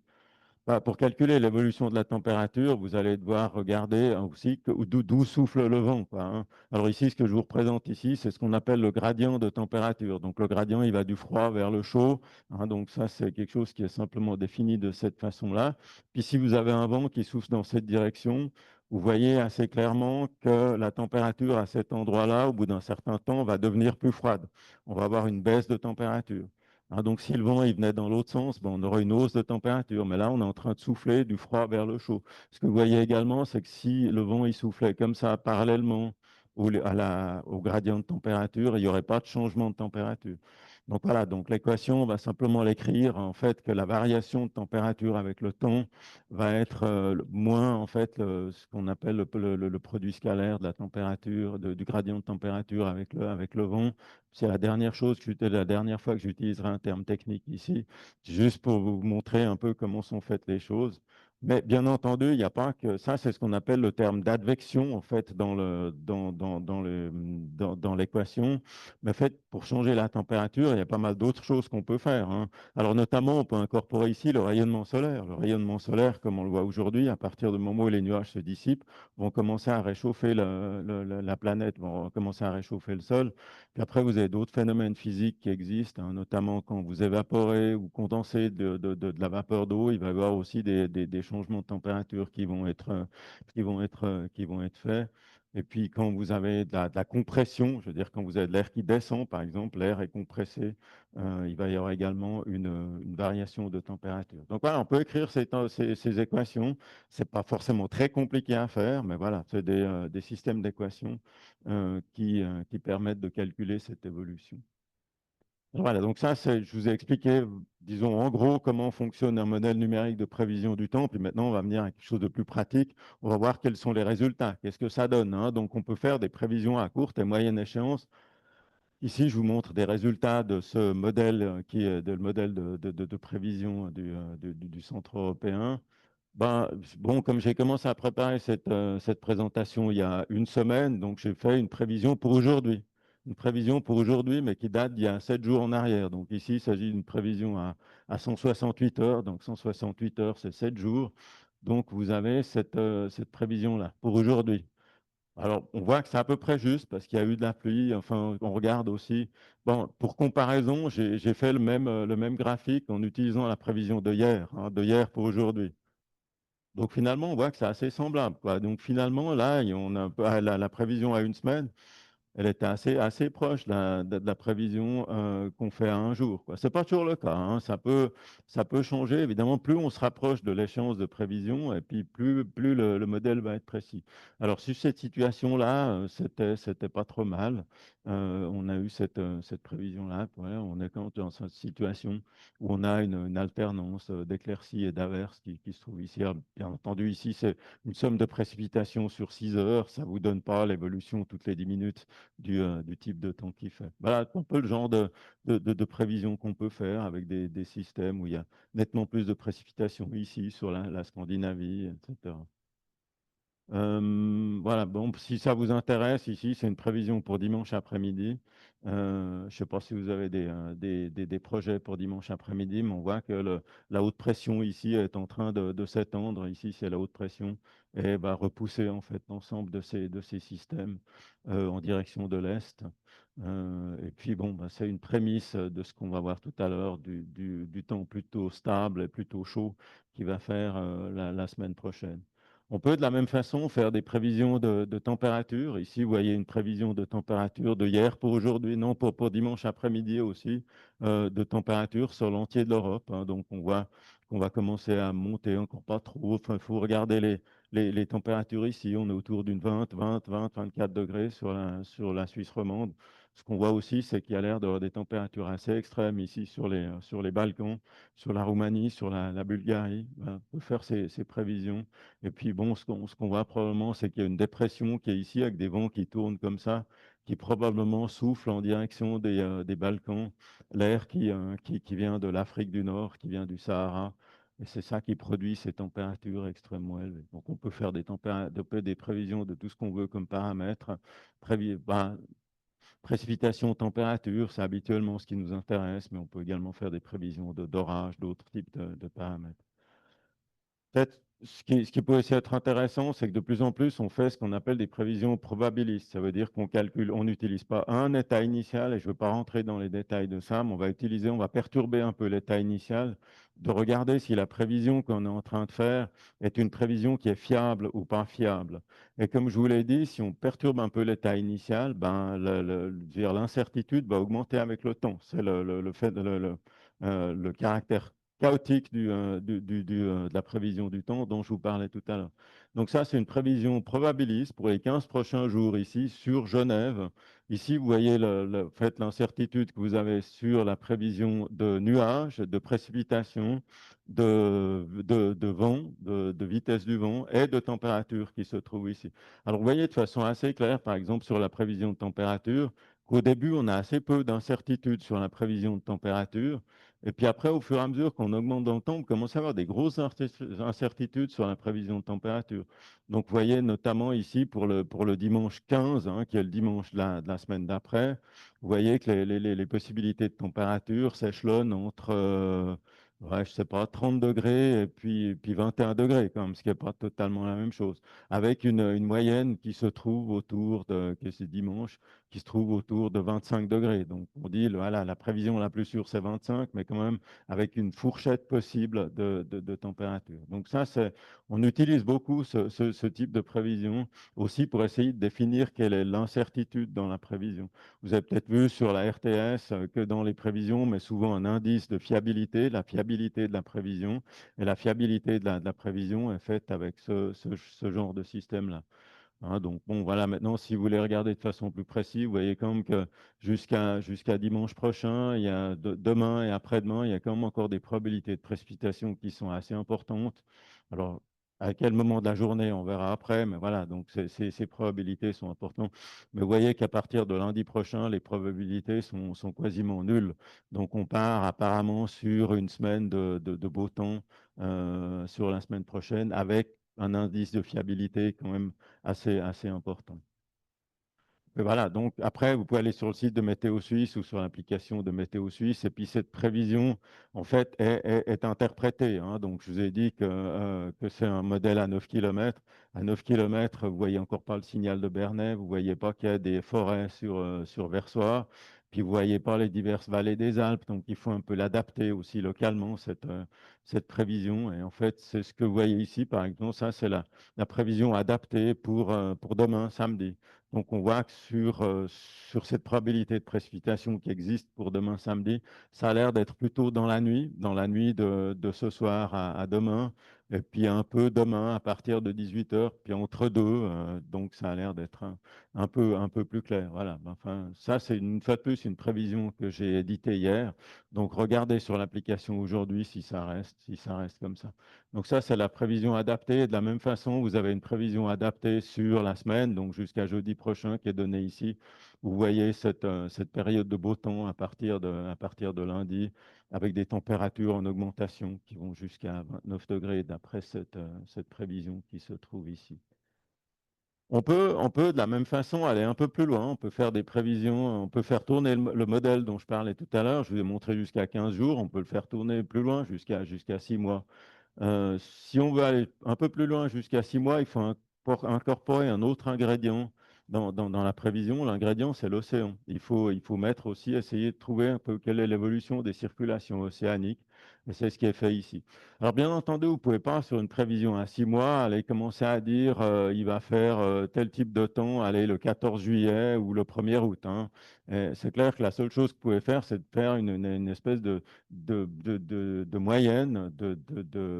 Bah, pour calculer l'évolution de la température, vous allez devoir regarder aussi d'où souffle le vent, quoi, hein. Alors ici, ce que je vous représente ici, c'est ce qu'on appelle le gradient de température. Donc le gradient, il va du froid vers le chaud, hein. Donc ça, c'est quelque chose qui est simplement défini de cette façon-là. Puis si vous avez un vent qui souffle dans cette direction, vous voyez assez clairement que la température à cet endroit-là, au bout d'un certain temps, va devenir plus froide. On va avoir une baisse de température. Ah, donc, si le vent il venait dans l'autre sens, ben, on aurait une hausse de température. Mais là, on est en train de souffler du froid vers le chaud. Ce que vous voyez également, c'est que si le vent il soufflait comme ça, parallèlement au gradient de température, il n'y aurait pas de changement de température. Donc voilà, donc l'équation, on va simplement l'écrire en fait que la variation de température avec le temps va être moins en fait ce qu'on appelle le produit scalaire de la température, du gradient de température avec le vent. C'est la dernière chose, la dernière fois que j'utiliserai un terme technique ici, juste pour vous montrer un peu comment sont faites les choses. Mais bien entendu, il n'y a pas que ça, c'est ce qu'on appelle le terme d'advection en fait dans l'équation. Mais en fait, pour changer la température, il y a pas mal d'autres choses qu'on peut faire, hein. Alors notamment, on peut incorporer ici le rayonnement solaire. Le rayonnement solaire, comme on le voit aujourd'hui, à partir du moment où les nuages se dissipent, vont commencer à réchauffer la planète, vont commencer à réchauffer le sol. Puis après, vous avez d'autres phénomènes physiques qui existent, hein, notamment quand vous évaporez ou condensez de la vapeur d'eau, il va y avoir aussi des changements de température qui vont être faits. Et puis, quand vous avez de la compression, je veux dire, quand vous avez de l'air qui descend, par exemple, l'air est compressé, il va y avoir également une variation de température. Donc voilà, on peut écrire ces équations. Ce n'est pas forcément très compliqué à faire, mais voilà, c'est des systèmes d'équations qui permettent de calculer cette évolution. Voilà, donc ça, je vous ai expliqué, disons, en gros, comment fonctionne un modèle numérique de prévision du temps. Puis maintenant, on va venir à quelque chose de plus pratique. On va voir quels sont les résultats, qu'est-ce que ça donne, hein. Donc, on peut faire des prévisions à courte et moyenne échéance. Ici, je vous montre des résultats de ce modèle qui est le modèle de prévision du Centre européen. Ben, bon, comme j'ai commencé à préparer cette présentation il y a une semaine, donc j'ai fait une prévision pour aujourd'hui. Une prévision pour aujourd'hui, mais qui date d'il y a 7 jours en arrière. Donc ici, il s'agit d'une prévision à 168 heures. Donc 168 heures, c'est 7 jours. Donc vous avez cette prévision-là pour aujourd'hui. Alors, on voit que c'est à peu près juste parce qu'il y a eu de la pluie. Enfin, on regarde aussi. Bon, pour comparaison, j'ai fait le même graphique en utilisant la prévision de hier, hein, de hier pour aujourd'hui. Donc finalement, on voit que c'est assez semblable, quoi. Donc finalement, là, on a un peu, la prévision à une semaine, elle était assez proche de la prévision qu'on fait à un jour, quoi. Ce n'est pas toujours le cas, hein. Ça peut changer. Évidemment, plus on se rapproche de l'échéance de prévision, et puis plus le modèle va être précis. Alors, sur cette situation-là, c'était pas trop mal. On a eu cette prévision-là. Voilà, on est quand dans cette situation où on a une alternance d'éclaircies et d'averses qui se trouve ici. Alors, bien entendu, ici, c'est une somme de précipitations sur 6 heures. Ça ne vous donne pas l'évolution toutes les 10 minutes du type de temps qu'il fait. Voilà un peu le genre de prévision qu'on peut faire avec des systèmes où il y a nettement plus de précipitations ici sur la Scandinavie, etc. Voilà, bon, si ça vous intéresse, ici, c'est une prévision pour dimanche après-midi. Je ne sais pas si vous avez des projets pour dimanche après-midi, mais on voit que la haute pression ici est en train de s'étendre. Ici, c'est la haute pression et va repousser en fait l'ensemble de ces systèmes en direction de l'Est. Et puis, bon, bah, c'est une prémisse de ce qu'on va voir tout à l'heure, du temps plutôt stable et plutôt chaud qui va faire la semaine prochaine. On peut de la même façon faire des prévisions de température. Ici, vous voyez une prévision de température de hier pour aujourd'hui, non, pour dimanche après-midi aussi, de température sur l'entier de l'Europe, hein. Donc, on voit qu'on va commencer à monter encore pas trop. Enfin, il faut regarder les températures ici. On est autour d'une 24 degrés sur la Suisse romande. Ce qu'on voit aussi, c'est qu'il y a l'air d'avoir des températures assez extrêmes ici sur les Balkans, sur la Roumanie, sur la Bulgarie. Voilà, on peut faire ces prévisions. Et puis bon, ce qu'on voit probablement, c'est qu'il y a une dépression qui est ici avec des vents qui tournent comme ça, qui probablement soufflent en direction des Balkans, l'air qui vient de l'Afrique du Nord, qui vient du Sahara. Et c'est ça qui produit ces températures extrêmement élevées. Donc on peut faire des prévisions de tout ce qu'on veut comme paramètres. Ben, précipitation, température, c'est habituellement ce qui nous intéresse, mais on peut également faire des prévisions d'orage, d'autres types de paramètres. Peut-être ce qui peut aussi être intéressant, c'est que de plus en plus, on fait ce qu'on appelle des prévisions probabilistes. Ça veut dire qu'on calcule, on n'utilise pas un état initial, et je ne veux pas rentrer dans les détails de ça, mais on va perturber un peu l'état initial, de regarder si la prévision qu'on est en train de faire est une prévision qui est fiable ou pas fiable. Et comme je vous l'ai dit, si on perturbe un peu l'état initial, ben, je veux dire, l'incertitude va augmenter avec le temps. C'est le fait, le caractère chaotique de la prévision du temps dont je vous parlais tout à l'heure. Donc ça, c'est une prévision probabiliste pour les 15 prochains jours ici sur Genève. Ici, vous voyez faites l'incertitude que vous avez sur la prévision de nuages, de précipitations, de vent, de vitesse du vent et de température qui se trouve ici. Alors, vous voyez de façon assez claire, par exemple, sur la prévision de température, qu'au début, on a assez peu d'incertitudes sur la prévision de température. Et puis après, au fur et à mesure qu'on augmente dans le temps, on commence à avoir des grosses incertitudes sur la prévision de température. Donc, vous voyez notamment ici pour le dimanche 15, hein, qui est le dimanche de la semaine d'après, vous voyez que les possibilités de température s'échelonnent entre, ouais, je sais pas, 30 degrés puis 21 degrés quand même, ce qui n'est pas totalement la même chose. Avec une moyenne qui se trouve autour de, que c'est dimanche, qui se trouve autour de 25 degrés. Donc, on dit, voilà, la prévision la plus sûre, c'est 25, mais quand même avec une fourchette possible de température. Donc, ça, on utilise beaucoup ce type de prévision aussi pour essayer de définir quelle est l'incertitude dans la prévision. Vous avez peut-être vu sur la RTS que dans les prévisions, on met souvent un indice de fiabilité, la fiabilité de la prévision, et la fiabilité de la prévision est faite avec ce genre de système-là. Hein, donc bon, voilà, maintenant, si vous voulez regarder de façon plus précise, vous voyez quand même que jusqu'à dimanche prochain, il y a demain et après-demain, il y a quand même encore des probabilités de précipitation qui sont assez importantes. Alors, à quel moment de la journée, on verra après, mais voilà, donc ces probabilités sont importantes. Mais vous voyez qu'à partir de lundi prochain, les probabilités sont quasiment nulles. Donc, on part apparemment sur une semaine de beau temps sur la semaine prochaine avec un indice de fiabilité quand même assez important. Mais voilà, donc après, vous pouvez aller sur le site de Météo Suisse ou sur l'application de Météo Suisse, et puis cette prévision, en fait, est interprétée, hein. Donc, je vous ai dit que c'est un modèle à 9 km. À 9 km, vous voyez encore pas le signal de Bernay, vous voyez pas qu'il y a des forêts sur Versoix, puis vous voyez pas les diverses vallées des Alpes, donc il faut un peu l'adapter aussi localement, cette prévision. Et en fait, c'est ce que vous voyez ici, par exemple, ça, c'est la prévision adaptée pour demain, samedi. Donc, on voit que sur cette probabilité de précipitation qui existe pour demain samedi, ça a l'air d'être plutôt dans la nuit de ce soir à demain, et puis un peu demain à partir de 18 heures, puis entre deux. Donc, ça a l'air d'être un peu plus clair. Voilà. Enfin, ça, c'est une fois de plus une prévision que j'ai éditée hier. Donc, regardez sur l'application aujourd'hui si ça reste comme ça. Donc ça, c'est la prévision adaptée. De la même façon, vous avez une prévision adaptée sur la semaine, donc jusqu'à jeudi prochain, qui est donnée ici. Vous voyez cette période de beau temps à partir de lundi, avec des températures en augmentation qui vont jusqu'à 29 degrés d'après cette prévision qui se trouve ici. On peut de la même façon aller un peu plus loin. On peut faire des prévisions, on peut faire tourner le modèle dont je parlais tout à l'heure. Je vous ai montré jusqu'à 15 jours. On peut le faire tourner plus loin, jusqu'à 6 mois. Si on veut aller un peu plus loin jusqu'à 6 mois, il faut incorporer un autre ingrédient dans la prévision. L'ingrédient, c'est l'océan. Il faut mettre aussi, essayer de trouver un peu quelle est l'évolution des circulations océaniques. Et c'est ce qui est fait ici. Alors, bien entendu, vous ne pouvez pas, sur une prévision à 6 mois, aller commencer à dire il va faire tel type de temps, allez, le 14 juillet ou le 1er août, hein. C'est clair que la seule chose que vous pouvez faire, c'est de faire une espèce de moyenne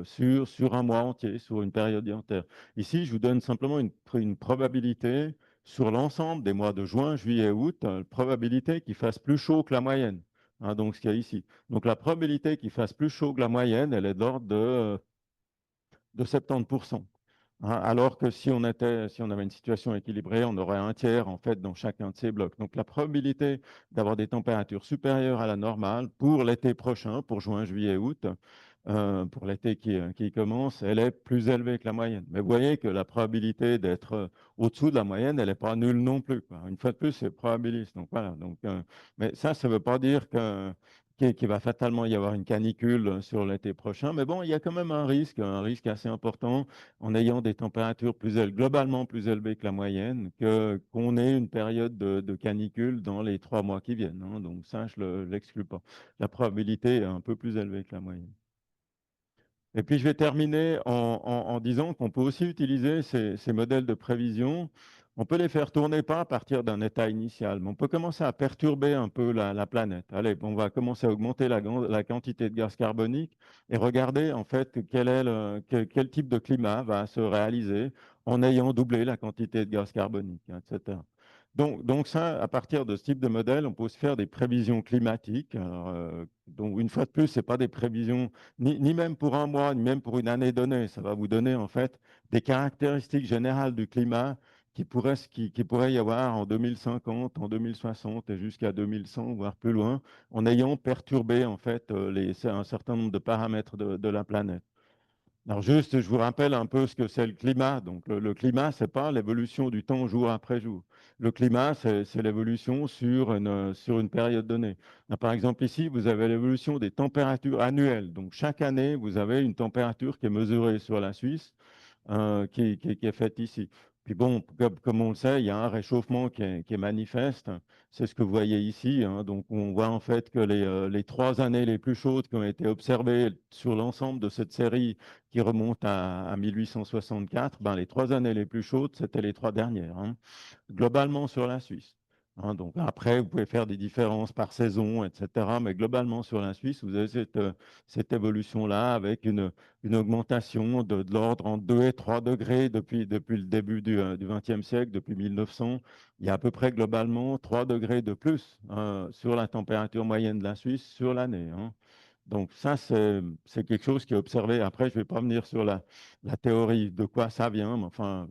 sur un mois entier, sur une période entière. Ici, je vous donne simplement une probabilité sur l'ensemble des mois de juin, juillet, août, probabilité qu'il fasse plus chaud que la moyenne, hein, donc ce qu'il y a ici. Donc la probabilité qu'il fasse plus chaud que la moyenne, elle est de l'ordre de 70%. Hein, alors que si on avait une situation équilibrée, on aurait un tiers en fait dans chacun de ces blocs. Donc la probabilité d'avoir des températures supérieures à la normale pour l'été prochain, pour juin, juillet, août, pour l'été qui commence, elle est plus élevée que la moyenne. Mais vous voyez que la probabilité d'être au-dessous de la moyenne, elle n'est pas nulle non plus, quoi. Une fois de plus, c'est probabiliste. Donc voilà. Donc, mais ça ne veut pas dire qu'il va fatalement y avoir une canicule sur l'été prochain. Mais bon, il y a quand même un risque assez important en ayant des températures globalement plus élevées que la moyenne, qu'on ait une période de canicule dans les 3 mois qui viennent, hein. Donc ça, je ne l'exclus pas. La probabilité est un peu plus élevée que la moyenne. Et puis je vais terminer en disant qu'on peut aussi utiliser ces modèles de prévision On peut les faire tourner pas à partir d'un état initial, mais on peut commencer à perturber un peu la planète. Allez, on va commencer à augmenter la quantité de gaz carbonique et regarder en fait quel type de climat va se réaliser en ayant doublé la quantité de gaz carbonique, etc. Donc ça, à partir de ce type de modèle, on peut se faire des prévisions climatiques. Alors, donc une fois de plus, c'est pas des prévisions ni même pour un mois, ni même pour une année donnée. Ça va vous donner en fait des caractéristiques générales du climat qui pourrait y avoir en 2050, en 2060 et jusqu'à 2100, voire plus loin, en ayant perturbé en fait un certain nombre de paramètres de la planète. Alors juste, je vous rappelle un peu ce que c'est le climat. Donc le climat, c'est pas l'évolution du temps jour après jour. Le climat, c'est l'évolution sur une période donnée. Là, par exemple, ici, vous avez l'évolution des températures annuelles. Donc chaque année, vous avez une température qui est mesurée sur la Suisse qui est faite ici. Puis bon, comme on le sait, il y a un réchauffement qui est manifeste. C'est ce que vous voyez ici, hein. Donc on voit en fait que les 3 années les plus chaudes qui ont été observées sur l'ensemble de cette série qui remonte à 1864, ben, les 3 années les plus chaudes, c'était les 3 dernières, hein, globalement sur la Suisse. Hein. Donc après, vous pouvez faire des différences par saison, etc. Mais globalement sur la Suisse, vous avez cette évolution-là avec une augmentation de l'ordre entre 2 et 3 degrés depuis le début du XXe siècle, depuis 1900. Il y a à peu près globalement 3 degrés de plus sur la température moyenne de la Suisse sur l'année, hein. Donc ça, c'est quelque chose qui est observé. Après, je ne vais pas venir sur la théorie de quoi ça vient, mais enfin,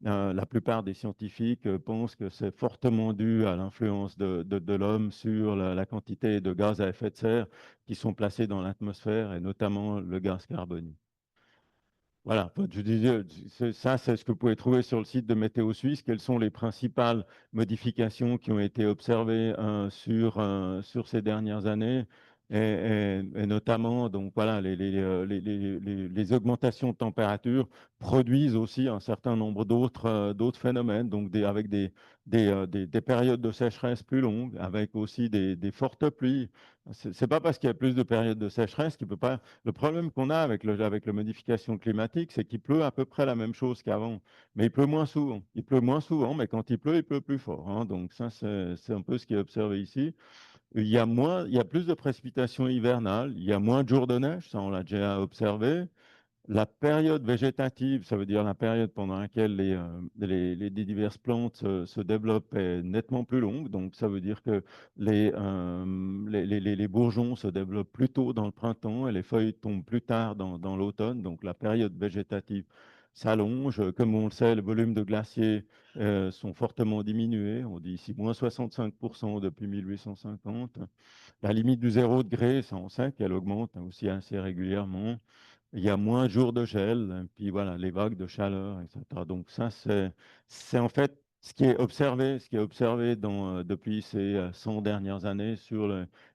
la plupart des scientifiques pensent que c'est fortement dû à l'influence de l'homme sur la quantité de gaz à effet de serre qui sont placés dans l'atmosphère, et notamment le gaz carbonique. Voilà, enfin, je disais, ça, c'est ce que vous pouvez trouver sur le site de Météo Suisse. Quelles sont les principales modifications qui ont été observées sur ces dernières années et notamment, donc voilà, les augmentations de température produisent aussi un certain nombre d'autres phénomènes, donc avec des périodes de sécheresse plus longues, avec aussi des fortes pluies. C'est pas parce qu'il y a plus de périodes de sécheresse qu'il peut pas. Le problème qu'on a avec la modification climatique, c'est qu'il pleut à peu près la même chose qu'avant, mais il pleut moins souvent. Il pleut moins souvent, mais quand il pleut plus fort, hein. Donc ça, c'est un peu ce qui est observé ici. Il y a plus de précipitations hivernales, il y a moins de jours de neige, ça on l'a déjà observé. La période végétative, ça veut dire la période pendant laquelle les diverses plantes se développent est nettement plus longue. Donc, ça veut dire que les bourgeons se développent plus tôt dans le printemps et les feuilles tombent plus tard dans l'automne. Donc, la période végétative s'allonge. Comme on le sait, le volume de glaciers sont fortement diminués. On dit ici moins 65% depuis 1850. La limite du 0 degré, ça on sait qu'elle augmente aussi assez régulièrement. Il y a moins de jours de gel, et puis voilà, les vagues de chaleur, etc. Donc ça, c'est en fait ce qui est observé depuis ces 100 dernières années sur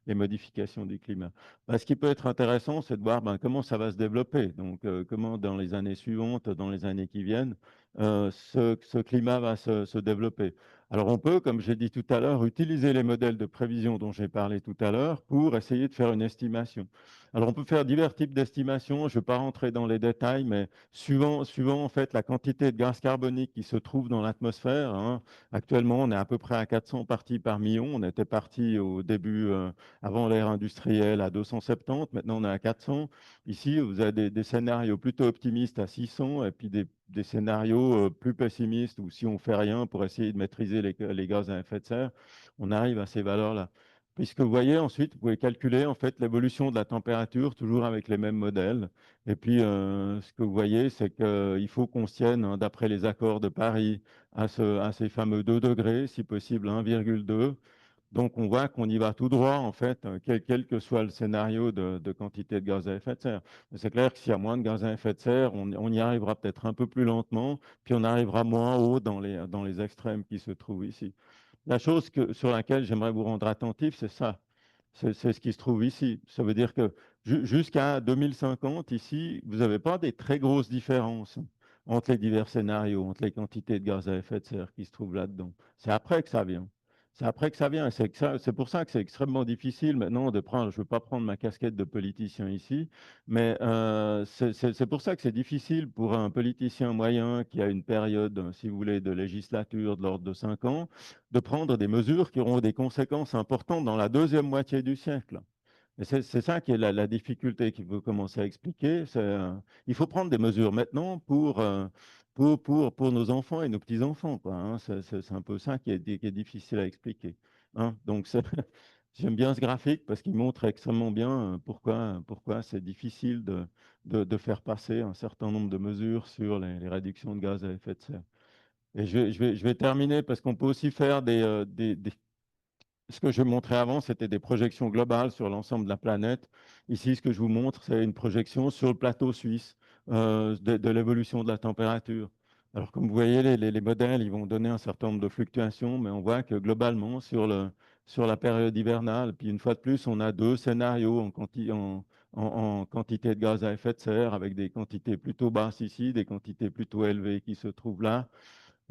les modifications du climat. Ce qui peut être intéressant, c'est de voir comment ça va se développer. Donc comment dans les années suivantes, dans les années qui viennent, ce climat va se développer. Alors on peut, comme j'ai dit tout à l'heure, utiliser les modèles de prévision dont j'ai parlé tout à l'heure pour essayer de faire une estimation. Alors, on peut faire divers types d'estimations. Je ne vais pas rentrer dans les détails, mais suivant en fait la quantité de gaz carbonique qui se trouve dans l'atmosphère, hein. Actuellement, on est à peu près à 400 parties par million. On était parti au début, avant l'ère industrielle, à 270. Maintenant, on est à 400. Ici, vous avez des scénarios plutôt optimistes à 600 et puis des scénarios plus pessimistes où si on ne fait rien pour essayer de maîtriser les gaz à effet de serre, on arrive à ces valeurs-là. Puisque vous voyez, ensuite, vous pouvez calculer en fait l'évolution de la température, toujours avec les mêmes modèles. Et puis, ce que vous voyez, c'est qu'il faut qu'on se tienne, hein, d'après les accords de Paris, à ces fameux 2 degrés, si possible 1,2. Donc, on voit qu'on y va tout droit, en fait, quel que soit le scénario de quantité de gaz à effet de serre. Mais c'est clair que s'il y a moins de gaz à effet de serre, on y arrivera peut-être un peu plus lentement, puis on arrivera moins haut dans les extrêmes qui se trouvent ici. La chose sur laquelle j'aimerais vous rendre attentif, c'est ça. C'est ce qui se trouve ici. Ça veut dire que jusqu'à 2050, ici, vous n'avez pas des très grosses différences entre les divers scénarios, entre les quantités de gaz à effet de serre qui se trouvent là-dedans. C'est après que ça vient. C'est après que ça vient. C'est pour ça que c'est extrêmement difficile maintenant de prendre. Je ne veux pas prendre ma casquette de politicien ici, mais c'est pour ça que c'est difficile pour un politicien moyen qui a une période, si vous voulez, de législature de l'ordre de 5 ans, de prendre des mesures qui auront des conséquences importantes dans la deuxième moitié du siècle. Et c'est ça qui est la difficulté qu'il faut commencer à expliquer. Il faut prendre des mesures maintenant pour nos enfants et nos petits-enfants, quoi, hein. C'est un peu ça qui est difficile à expliquer, hein. Donc, j'aime bien ce graphique parce qu'il montre extrêmement bien pourquoi c'est difficile de faire passer un certain nombre de mesures sur les réductions de gaz à effet de serre. Et je vais terminer parce qu'on peut aussi faire ce que je montrais avant, c'était des projections globales sur l'ensemble de la planète. Ici, ce que je vous montre, c'est une projection sur le plateau suisse de l'évolution de la température. Alors, comme vous voyez, les modèles, ils vont donner un certain nombre de fluctuations, mais on voit que globalement, sur la période hivernale, puis une fois de plus, on a deux scénarios en quantité de gaz à effet de serre, avec des quantités plutôt basses ici, des quantités plutôt élevées qui se trouvent là.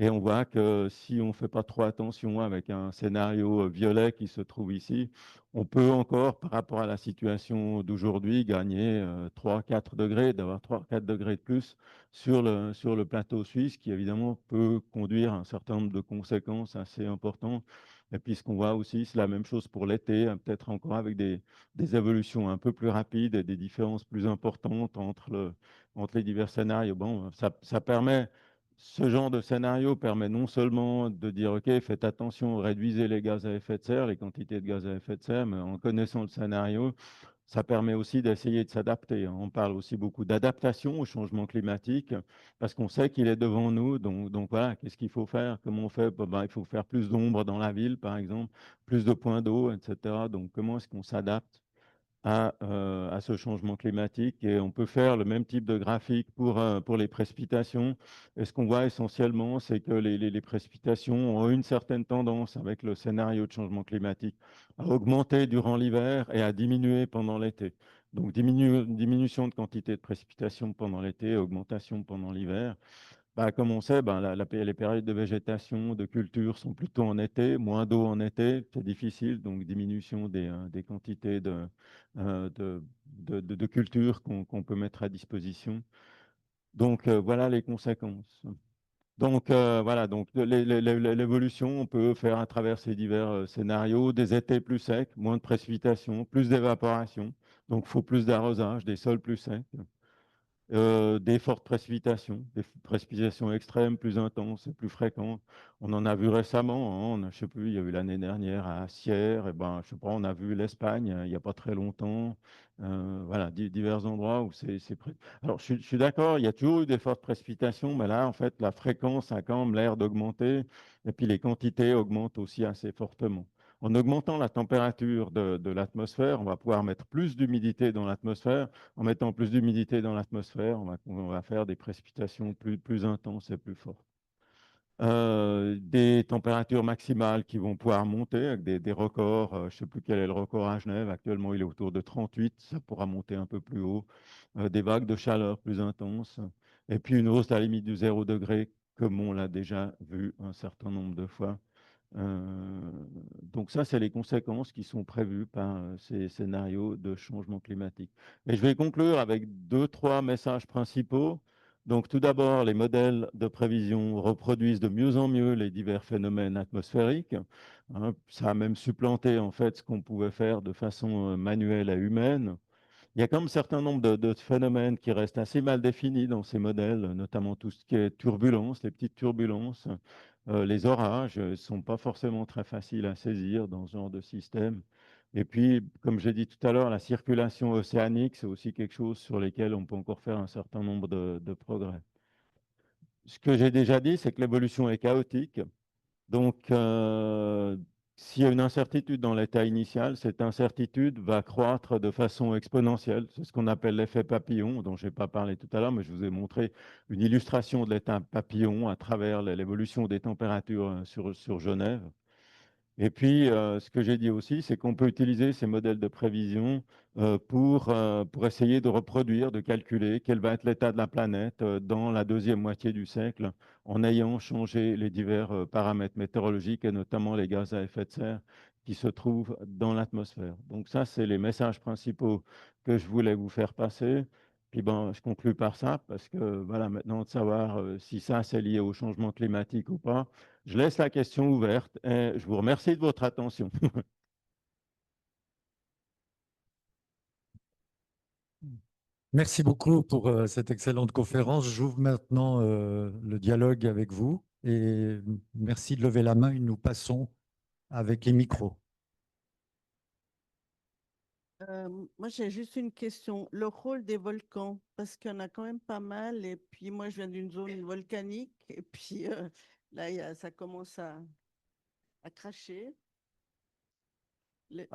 Et on voit que si on ne fait pas trop attention avec un scénario violet qui se trouve ici, on peut encore, par rapport à la situation d'aujourd'hui, gagner 3-4 degrés, d'avoir 3-4 degrés de plus sur le plateau suisse, qui évidemment peut conduire à un certain nombre de conséquences assez importantes. Et puis ce qu'on voit aussi, c'est la même chose pour l'été, hein, peut-être encore avec des évolutions un peu plus rapides et des différences plus importantes entre les divers scénarios. Bon, ça permet ce genre de scénario permet non seulement de dire, OK, faites attention, réduisez les gaz à effet de serre, les quantités de gaz à effet de serre, mais en connaissant le scénario, ça permet aussi d'essayer de s'adapter, hein. On parle aussi beaucoup d'adaptation au changement climatique, parce qu'on sait qu'il est devant nous. Donc voilà, qu'est-ce qu'il faut faire? Comment on fait? Ben, il faut faire plus d'ombre dans la ville, par exemple, plus de points d'eau, etc. Donc comment est-ce qu'on s'adapte à ce changement climatique? Et on peut faire le même type de graphique pour les précipitations. Et ce qu'on voit essentiellement, c'est que les précipitations ont une certaine tendance avec le scénario de changement climatique à augmenter durant l'hiver et à diminuer pendant l'été. Donc diminution de quantité de précipitations pendant l'été, augmentation pendant l'hiver. Bah, comme on sait, ben, les périodes de végétation, de culture sont plutôt en été, moins d'eau en été, c'est difficile, donc diminution des quantités de culture qu'on peut mettre à disposition. Donc voilà les conséquences. Donc voilà, donc l'évolution, on peut faire à travers ces divers scénarios, des étés plus secs, moins de précipitations, plus d'évaporation, donc il faut plus d'arrosage, des sols plus secs. Des fortes précipitations, des précipitations extrêmes, plus intenses et plus fréquentes. On en a vu récemment, hein, je ne sais plus, il y a eu l'année dernière à Sierre, et ben, je sais pas, on a vu l'Espagne il n'y a pas très longtemps. Voilà, divers endroits où Alors, je suis d'accord, il y a toujours eu des fortes précipitations, mais là, en fait, la fréquence a quand même l'air d'augmenter, et puis les quantités augmentent aussi assez fortement. En augmentant la température de l'atmosphère, on va pouvoir mettre plus d'humidité dans l'atmosphère. En mettant plus d'humidité dans l'atmosphère, on va faire des précipitations plus intenses et plus fortes. Des températures maximales qui vont pouvoir monter avec des records. Je ne sais plus quel est le record à Genève. Actuellement, il est autour de 38. Ça pourra monter un peu plus haut. Des vagues de chaleur plus intenses. Et puis une hausse à la limite du 0 degré, comme on l'a déjà vu un certain nombre de fois. Euh, donc ça, c'est les conséquences qui sont prévues par ces scénarios de changement climatique. Et je vais conclure avec deux, trois messages principaux. Donc tout d'abord, les modèles de prévision reproduisent de mieux en mieux les divers phénomènes atmosphériques, hein. Ça a même supplanté en fait ce qu'on pouvait faire de façon manuelle et humaine. Il y a quand même un certain nombre de phénomènes qui restent assez mal définis dans ces modèles, notamment tout ce qui est turbulence, les petites turbulences. Les orages ne sont pas forcément très faciles à saisir dans ce genre de système. Et puis, comme j'ai dit tout à l'heure, la circulation océanique, c'est aussi quelque chose sur lequel on peut encore faire un certain nombre de progrès. Ce que j'ai déjà dit, c'est que l'évolution est chaotique. Donc, s'il y a une incertitude dans l'état initial, cette incertitude va croître de façon exponentielle. C'est ce qu'on appelle l'effet papillon, dont je n'ai pas parlé tout à l'heure, mais je vous ai montré une illustration de l'état papillon à travers l'évolution des températures sur Genève. Et puis, ce que j'ai dit aussi, c'est qu'on peut utiliser ces modèles de prévision pour essayer de reproduire, de calculer quel va être l'état de la planète dans la deuxième moitié du siècle, en ayant changé les divers paramètres météorologiques et notamment les gaz à effet de serre qui se trouvent dans l'atmosphère. Donc ça, c'est les messages principaux que je voulais vous faire passer. Puis ben, je conclus par ça, parce que voilà, maintenant de savoir si ça, c'est lié au changement climatique ou pas. Je laisse la question ouverte et je vous remercie de votre attention. Merci beaucoup pour cette excellente conférence. J'ouvre maintenant le dialogue avec vous et merci de lever la main et nous passons avec les micros. Moi, j'ai juste une question. Le rôle des volcans, parce qu'il y en a quand même pas mal. Et puis, moi, je viens d'une zone volcanique. Et puis, là, ça commence à cracher. Les-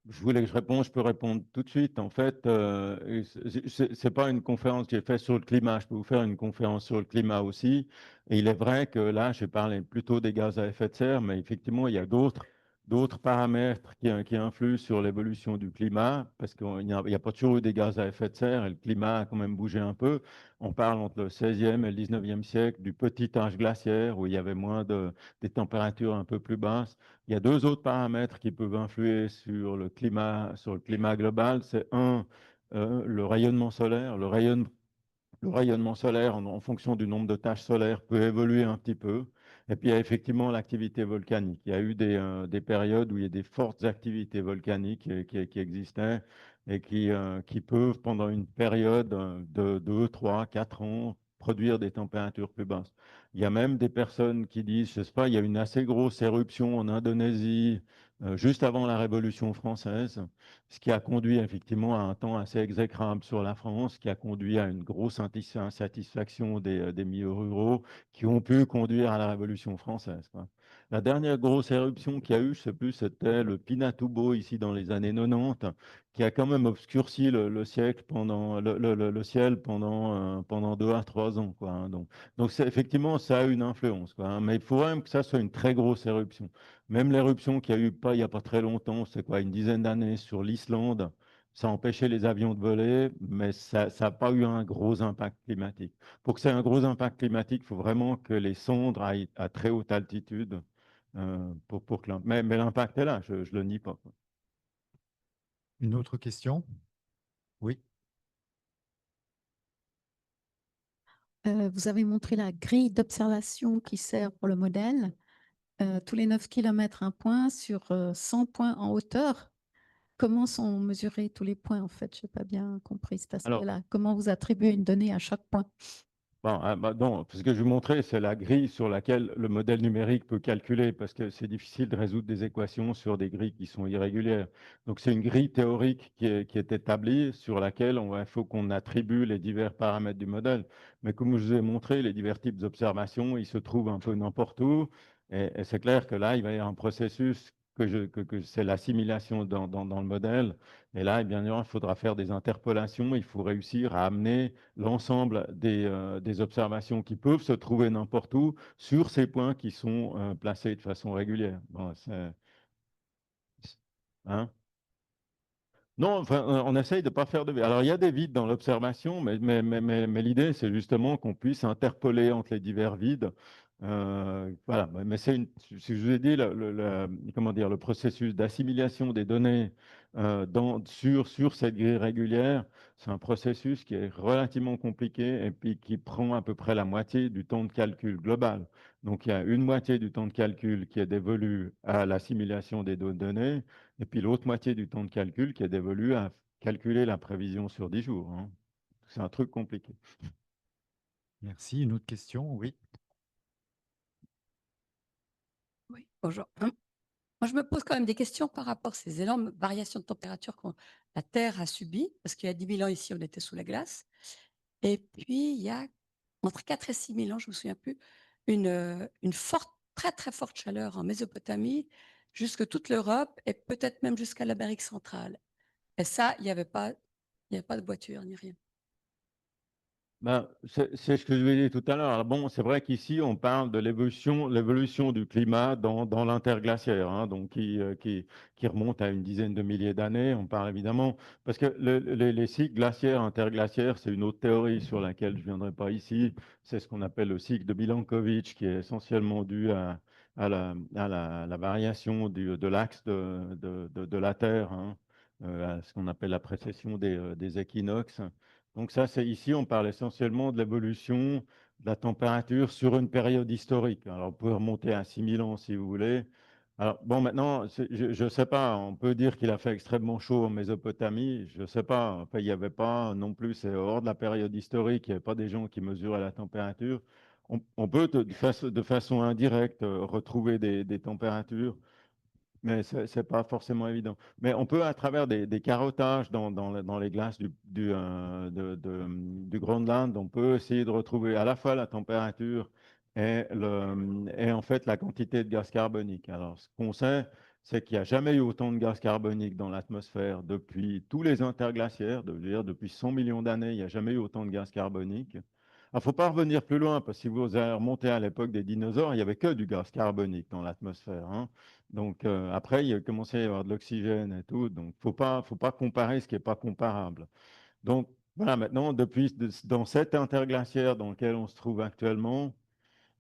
Je voulais que je réponde, je peux répondre tout de suite. En fait, c'est pas une conférence que j'ai faite sur le climat. Je peux vous faire une conférence sur le climat aussi. Et il est vrai que là, j'ai parlé plutôt des gaz à effet de serre, mais effectivement, il y a d'autres paramètres qui influent sur l'évolution du climat, parce qu'il y a pas toujours eu des gaz à effet de serre et le climat a quand même bougé un peu. On parle entre le 16e et le 19e siècle du petit âge glaciaire où il y avait des températures un peu plus basses. Il y a deux autres paramètres qui peuvent influer sur le climat global. C'est un, le rayonnement solaire. Le rayonnement solaire, en fonction du nombre de taches solaires, peut évoluer un petit peu. Et puis, il y a effectivement l'activité volcanique. Il y a eu des périodes où il y a des fortes activités volcaniques qui existaient et qui peuvent, pendant une période de 2, 3, 4 ans, produire des températures plus basses. Il y a même des personnes qui disent, je ne sais pas, il y a une assez grosse éruption en Indonésie juste avant la Révolution française, ce qui a conduit effectivement à un temps assez exécrable sur la France, qui a conduit à une grosse insatisfaction des milieux ruraux, qui ont pu conduire à la Révolution française, quoi. La dernière grosse éruption qu'il y a eu, je ne sais plus, c'était le Pinatubo ici dans les années 90, qui a quand même obscurci le siècle le ciel pendant 2 à 3 ans, quoi, hein. Donc effectivement, ça a une influence, quoi, hein. Mais il faut même que ça soit une très grosse éruption. Même l'éruption qu'il y a eu il n'y a pas très longtemps, c'est quoi, une dizaine d'années sur l'Islande, ça a empêché les avions de voler, mais ça n'a pas eu un gros impact climatique. Pour que ça ait un gros impact climatique, il faut vraiment que les sondes aillent à très haute altitude. Mais l'impact est là, je ne le nie pas, quoi. Une autre question? Oui. Vous avez montré la grille d'observation qui sert pour le modèle. Tous les 9 km, un point sur 100 points en hauteur. Comment sont mesurés tous les points en fait? Je n'ai pas bien compris cet Alors, aspect-là. Comment vous attribuez une donnée à chaque point? bon, non, ce que je vais vous montrer, c'est la grille sur laquelle le modèle numérique peut calculer, parce que c'est difficile de résoudre des équations sur des grilles qui sont irrégulières. Donc, c'est une grille théorique qui est établie, sur laquelle il faut qu'on attribue les divers paramètres du modèle. Mais comme je vous ai montré, les divers types d'observations, ils se trouvent un peu n'importe où. Et c'est clair que là, il va y avoir un processus que c'est l'assimilation dans le modèle. Et là, eh bien, il faudra faire des interpolations. Il faut réussir à amener l'ensemble des observations qui peuvent se trouver n'importe où sur ces points qui sont placés de façon régulière. Bon, hein? Non, enfin, on essaye de ne pas faire de... Alors, il y a des vides dans l'observation, mais l'idée, c'est justement qu'on puisse interpoler entre les divers vides. Voilà, mais si je vous ai dit, comment dire, le processus d'assimilation des données sur cette grille régulière, c'est un processus qui est relativement compliqué et puis qui prend à peu près la moitié du temps de calcul global. Donc, il y a une moitié du temps de calcul qui est dévolu à l'assimilation des données et puis l'autre moitié du temps de calcul qui est dévolu à calculer la prévision sur 10 jours, hein. C'est un truc compliqué. Merci. Une autre question? Oui. Oui, bonjour. Moi, je me pose quand même des questions par rapport à ces énormes variations de température que la Terre a subies, parce qu'il y a 10 000 ans ici, on était sous la glace. Et puis, il y a entre 4 et 6 000 ans, je ne me souviens plus, une forte, très très forte chaleur en Mésopotamie, jusque toute l'Europe et peut-être même jusqu'à l'Amérique centrale. Et ça, il n'y avait pas de voiture ni rien. Ben, c'est ce que je vous ai dit tout à l'heure. Alors bon, c'est vrai qu'ici, on parle de l'évolution du climat dans l'interglaciaire, hein, donc qui remonte à une dizaine de milliers d'années. On parle évidemment, parce que les cycles glaciaires, interglaciaires, c'est une autre théorie sur laquelle je ne viendrai pas ici. C'est ce qu'on appelle le cycle de Milankovitch, qui est essentiellement dû à la variation de l'axe de la Terre, hein, à ce qu'on appelle la précession des équinoxes. Donc ça, c'est ici, on parle essentiellement de l'évolution de la température sur une période historique. Alors, vous pouvez remonter à 6000 ans si vous voulez. Alors, bon, maintenant, je ne sais pas, on peut dire qu'il a fait extrêmement chaud en Mésopotamie. Je ne sais pas, enfin, il n'y avait pas non plus, c'est hors de la période historique, il n'y avait pas des gens qui mesuraient la température. On peut de façon indirecte retrouver des températures, mais ce n'est pas forcément évident. Mais on peut, à travers des carottages dans les glaces du Groenland, on peut essayer de retrouver à la fois la température et en fait la quantité de gaz carbonique. Alors, ce qu'on sait, c'est qu'il n'y a jamais eu autant de gaz carbonique dans l'atmosphère depuis tous les interglaciaires, depuis 100 millions d'années, il n'y a jamais eu autant de gaz carbonique. Il ne faut pas revenir plus loin, parce que si vous allez remonter à l'époque des dinosaures, il n'y avait que du gaz carbonique dans l'atmosphère, hein. Donc, après, il a commencé à y avoir de l'oxygène et tout. Donc, faut pas comparer ce qui n'est pas comparable. Donc, voilà, maintenant, dans cet interglaciaire dans lequel on se trouve actuellement,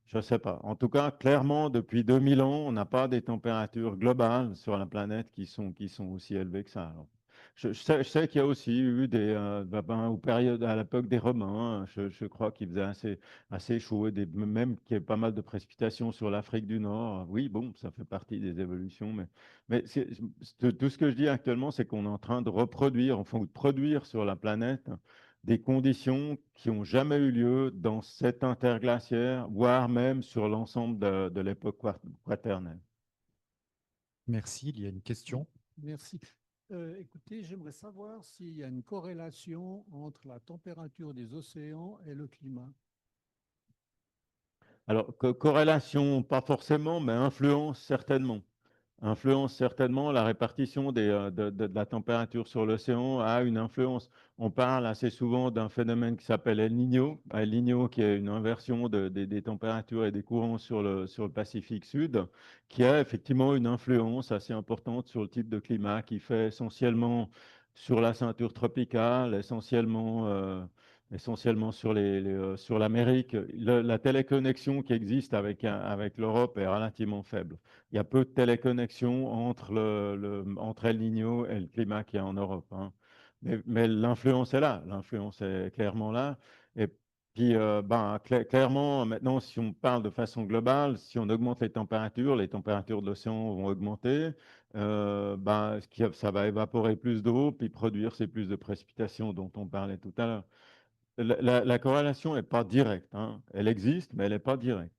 je ne sais pas. En tout cas, clairement, depuis 2000 ans, on n'a pas des températures globales sur la planète qui sont aussi élevées que ça. Alors, je sais qu'il y a aussi eu à l'époque des Romains, hein, je crois qu'il faisait assez chaud, et même qu'il y ait pas mal de précipitations sur l'Afrique du Nord. Oui, bon, ça fait partie des évolutions, mais tout ce que je dis actuellement, c'est qu'on est en train de reproduire, enfin, ou de produire sur la planète des conditions qui n'ont jamais eu lieu dans cet interglaciaire, voire même sur l'ensemble de l'époque quaternaire. Merci. Il y a une question. Merci. Écoutez, j'aimerais savoir s'il y a une corrélation entre la température des océans et le climat. Alors, corrélation, pas forcément, mais influence certainement. Influence certainement la répartition de la température sur l'océan a une influence. On parle assez souvent d'un phénomène qui s'appelle El Niño. El Niño, qui est une inversion des températures et des courants sur le Pacifique Sud, qui a effectivement une influence assez importante sur le type de climat, qui fait essentiellement sur la ceinture tropicale, essentiellement sur l'Amérique. La téléconnexion qui existe avec l'Europe est relativement faible. Il y a peu de téléconnexion entre El Niño et le climat qu'il y a en Europe, hein. Mais l'influence est là, l'influence est clairement là. Et puis, clairement, maintenant, si on parle de façon globale, si on augmente les températures de l'océan vont augmenter, ça va évaporer plus d'eau, puis produire ces plus de précipitations dont on parlait tout à l'heure. La corrélation n'est pas directe, hein. Elle existe, mais elle n'est pas directe.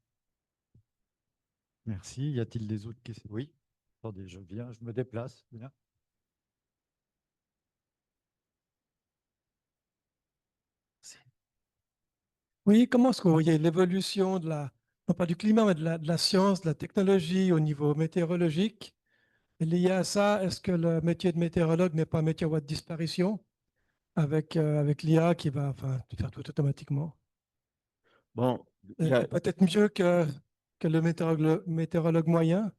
Merci. Y a-t-il des autres questions? Oui. Attendez, je me déplace. Bien. Oui, comment est-ce que vous voyez l'évolution non pas du climat, mais de la science, de la technologie au niveau météorologique? Et lié à ça, est-ce que le métier de météorologue n'est pas un métier en voie de disparition avec l'IA qui va faire tout automatiquement? Bon, Et peut-être mieux que le météorologue moyen?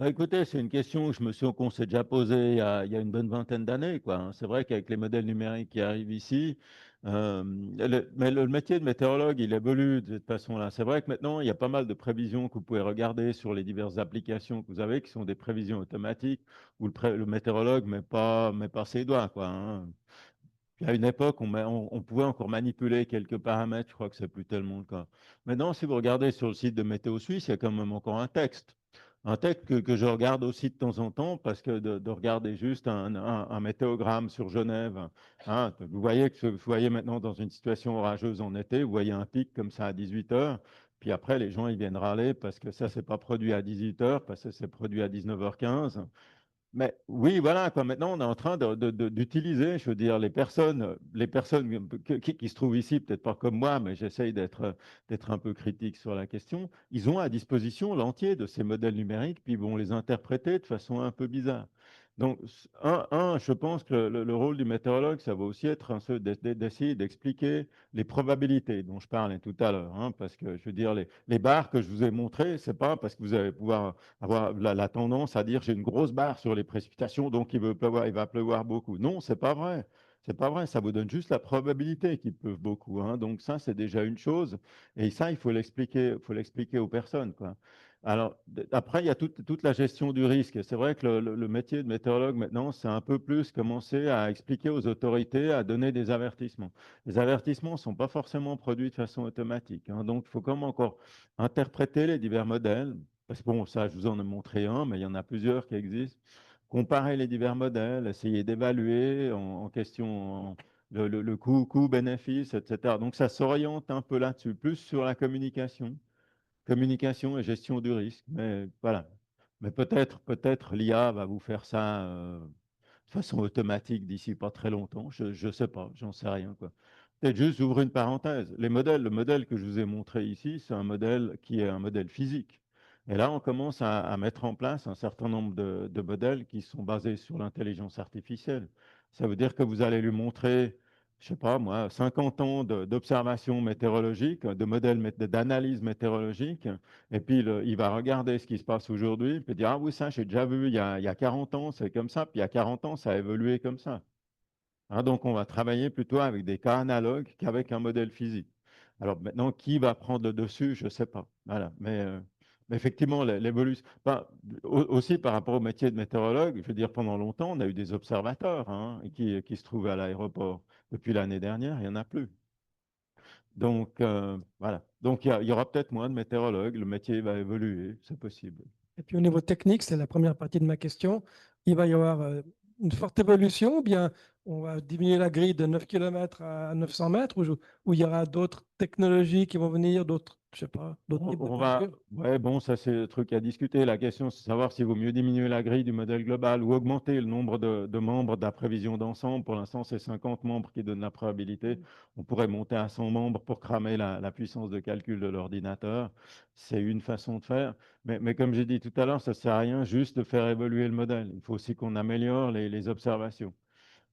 écoutez, c'est une question qu'on s'est déjà posée il y a une bonne vingtaine d'années, quoi, hein. C'est vrai qu'avec les modèles numériques qui arrivent ici, mais le métier de météorologue, il évolue de cette façon-là. C'est vrai que maintenant, il y a pas mal de prévisions que vous pouvez regarder sur les diverses applications que vous avez, qui sont des prévisions automatiques, où le météorologue met pas ses doigts, quoi, hein. À une époque, on pouvait encore manipuler quelques paramètres, je crois que c'est plus tellement le cas. Maintenant, si vous regardez sur le site de Météo Suisse, il y a quand même encore un texte. Un texte que je regarde aussi de temps en temps, parce que de regarder juste un météogramme sur Genève, hein, vous voyez maintenant dans une situation orageuse en été, vous voyez un pic comme ça à 18 heures, puis après les gens ils viennent râler parce que ça, c'est pas produit à 18 heures, parce que c'est produit à 19h15. Mais oui, voilà, quoi. Maintenant, on est en train d'utiliser, je veux dire, les personnes qui se trouvent ici, peut-être pas comme moi, mais j'essaye d'être un peu critique sur la question. Ils ont à disposition l'entier de ces modèles numériques, puis ils vont les interpréter de façon un peu bizarre. Donc, je pense que le rôle du météorologue, ça va aussi être d'essayer d'expliquer les probabilités dont je parlais tout à l'heure, hein, parce que je veux dire, les barres que je vous ai montrées, c'est pas parce que vous allez pouvoir avoir la tendance à dire j'ai une grosse barre sur les précipitations, donc il va pleuvoir beaucoup. Non, c'est pas vrai. C'est pas vrai, ça vous donne juste la probabilité qu'il pleuve beaucoup, hein. Donc ça, c'est déjà une chose. Et ça, il faut l'expliquer aux personnes, quoi. Alors, après, il y a toute la gestion du risque. C'est vrai que le métier de météorologue, maintenant, c'est un peu plus commencer à expliquer aux autorités, à donner des avertissements. Les avertissements ne sont pas forcément produits de façon automatique, hein. Donc, il faut comme encore interpréter les divers modèles. Parce que, bon, ça, je vous en ai montré un, mais il y en a plusieurs qui existent. Comparer les divers modèles, essayer d'évaluer en question le coût-bénéfice, etc. Donc, ça s'oriente un peu là-dessus, plus sur la communication et gestion du risque. Mais voilà. Mais peut-être l'IA va vous faire ça de façon automatique d'ici pas très longtemps. Je ne sais pas, j'en sais rien, quoi. Peut-être juste ouvrir une parenthèse. Le modèle que je vous ai montré ici, c'est un modèle qui est un modèle physique. Et là, on commence à mettre en place un certain nombre de modèles qui sont basés sur l'intelligence artificielle. Ça veut dire que vous allez lui montrer, je sais pas moi, 50 ans d'observation météorologique, de modèles d'analyse météorologique, et puis il va regarder ce qui se passe aujourd'hui, puis dire, ah oui, ça, j'ai déjà vu il y a 40 ans, c'est comme ça, puis il y a 40 ans, ça a évolué comme ça. Hein, donc, on va travailler plutôt avec des cas analogues qu'avec un modèle physique. Alors maintenant, qui va prendre le dessus, je ne sais pas. Voilà. Mais effectivement, l'évolution. Aussi par rapport au métier de météorologue, je veux dire, pendant longtemps, on a eu des observateurs, hein, qui se trouvaient à l'aéroport. Depuis l'année dernière, il n'y en a plus. Donc, voilà. Donc, il y aura peut-être moins de météorologues. Le métier va évoluer, c'est possible. Et puis au niveau technique, c'est la première partie de ma question. Il va y avoir une forte évolution ou bien on va diminuer la grille de 9 km à 900 mètres ou il y aura d'autres technologies qui vont venir, d'autres, je sais pas, d'autres types de mesures? Ouais, bon, ça c'est le truc à discuter. La question, c'est de savoir s'il vaut mieux diminuer la grille du modèle global ou augmenter le nombre de membres de la prévision d'ensemble. Pour l'instant, c'est 50 membres qui donnent la probabilité. On pourrait monter à 100 membres pour cramer la puissance de calcul de l'ordinateur. C'est une façon de faire. Mais comme j'ai dit tout à l'heure, ça ne sert à rien juste de faire évoluer le modèle. Il faut aussi qu'on améliore les observations.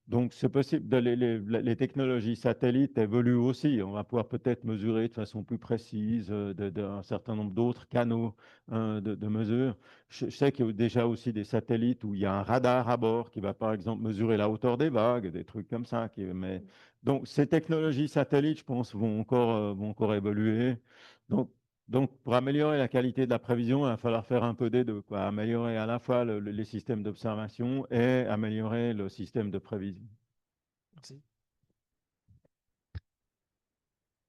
Donc, c'est possible, les technologies satellites évoluent aussi. On va pouvoir peut-être mesurer de façon plus précise un certain nombre d'autres canaux de mesure. Je sais qu'il y a déjà aussi des satellites où il y a un radar à bord qui va, par exemple, mesurer la hauteur des vagues, des trucs comme ça. Donc, ces technologies satellites, je pense, vont encore évoluer. Donc, pour améliorer la qualité de la prévision, il va falloir faire un peu des deux, quoi. Améliorer à la fois les systèmes d'observation et améliorer le système de prévision. Merci.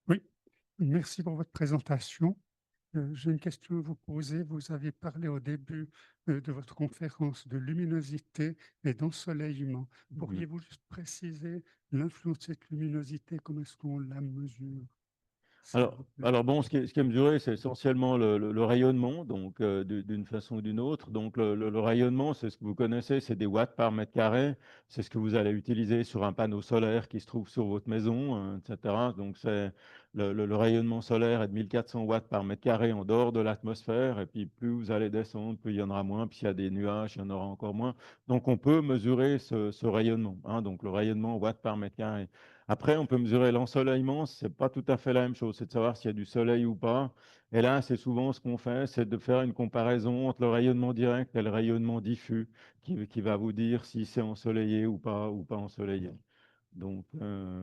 Oui, merci pour votre présentation. J'ai une question à vous poser. Vous avez parlé au début de votre conférence de luminosité et d'ensoleillement. Pourriez-vous juste préciser l'influence de cette luminosité, comment est-ce qu'on la mesure? Alors bon, ce qui est mesuré, c'est essentiellement le rayonnement, donc d'une façon ou d'une autre. Donc le rayonnement, c'est ce que vous connaissez, c'est des watts par mètre carré. C'est ce que vous allez utiliser sur un panneau solaire qui se trouve sur votre maison, etc. Donc le rayonnement solaire est de 1400 watts par mètre carré en dehors de l'atmosphère. Et puis plus vous allez descendre, plus il y en aura moins. Puis s'il y a des nuages, il y en aura encore moins. Donc on peut mesurer ce rayonnement, hein, donc le rayonnement watts par mètre carré. Après, on peut mesurer l'ensoleillement, ce n'est pas tout à fait la même chose, c'est de savoir s'il y a du soleil ou pas. Et là, c'est souvent ce qu'on fait, c'est de faire une comparaison entre le rayonnement direct et le rayonnement diffus, qui va vous dire si c'est ensoleillé ou pas ensoleillé. Donc,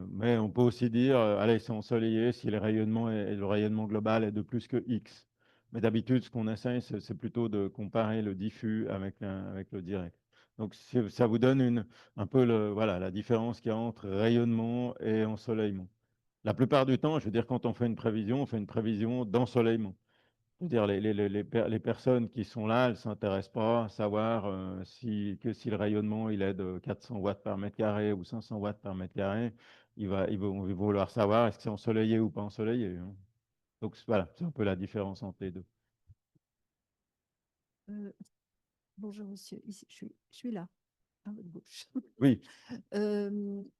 mais on peut aussi dire, allez, c'est ensoleillé si le rayonnement global est de plus que X. Mais d'habitude, ce qu'on essaie, c'est plutôt de comparer le diffus avec le direct. Donc, ça vous donne un peu voilà, la différence qu'il y a entre rayonnement et ensoleillement. La plupart du temps, je veux dire, quand on fait une prévision, on fait une prévision d'ensoleillement. Je veux dire, les personnes qui sont là, elles ne s'intéressent pas à savoir si le rayonnement il est de 400 watts par mètre carré ou 500 watts par mètre carré. Ils vont vouloir savoir est-ce que c'est ensoleillé ou pas ensoleillé, hein. Donc voilà, c'est un peu la différence entre les deux. Bonjour monsieur, ici, je suis là, à votre gauche. Oui.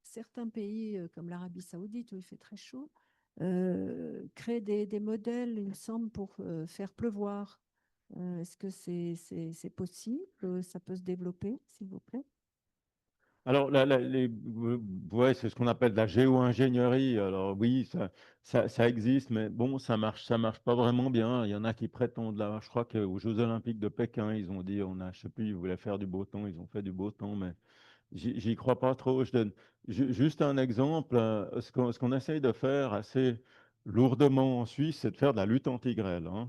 Certains pays comme l'Arabie Saoudite où il fait très chaud créent des modèles, il me semble, pour faire pleuvoir Est-ce que c'est possible? Ça peut se développer, s'il vous plaît? Alors, ouais, c'est ce qu'on appelle de la géo-ingénierie. Alors oui, ça existe, mais bon, ça marche pas vraiment bien. Il y en a qui prétendent là. Je crois qu'aux Jeux Olympiques de Pékin, ils ont dit, je sais plus, ils voulaient faire du beau temps, ils ont fait du beau temps, mais j'y crois pas trop. Je donne juste un exemple. Ce qu'on essaye de faire assez lourdement en Suisse, c'est de faire de la lutte anti-grêle, hein.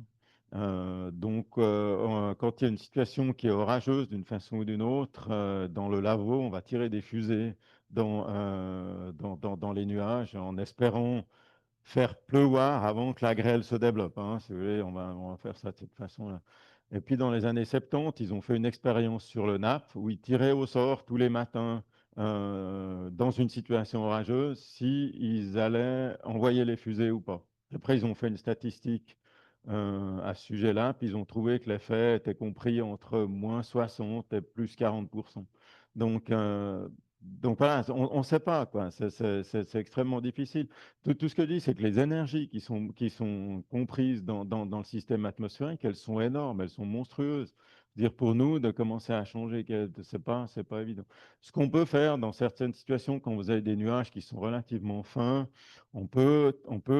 Quand il y a une situation qui est orageuse d'une façon ou d'une autre, dans le Lavaux, on va tirer des fusées dans les nuages en espérant faire pleuvoir avant que la grêle se développe, hein, si vous voulez, on va faire ça de cette façon-là. Et puis dans les années 70, ils ont fait une expérience sur le NAP où ils tiraient au sort tous les matins dans une situation orageuse si ils allaient envoyer les fusées ou pas. Après, ils ont fait une statistique à ce sujet-là, puis ils ont trouvé que l'effet était compris entre moins 60 et plus 40%. Donc, euh, donc voilà, on ne sait pas, quoi. C'est extrêmement difficile. Tout ce que je dis, c'est que les énergies qui sont comprises dans le système atmosphérique, elles sont énormes, elles sont monstrueuses. Dire pour nous de commencer à changer, c'est pas évident. Ce qu'on peut faire dans certaines situations, quand vous avez des nuages qui sont relativement fins, on peut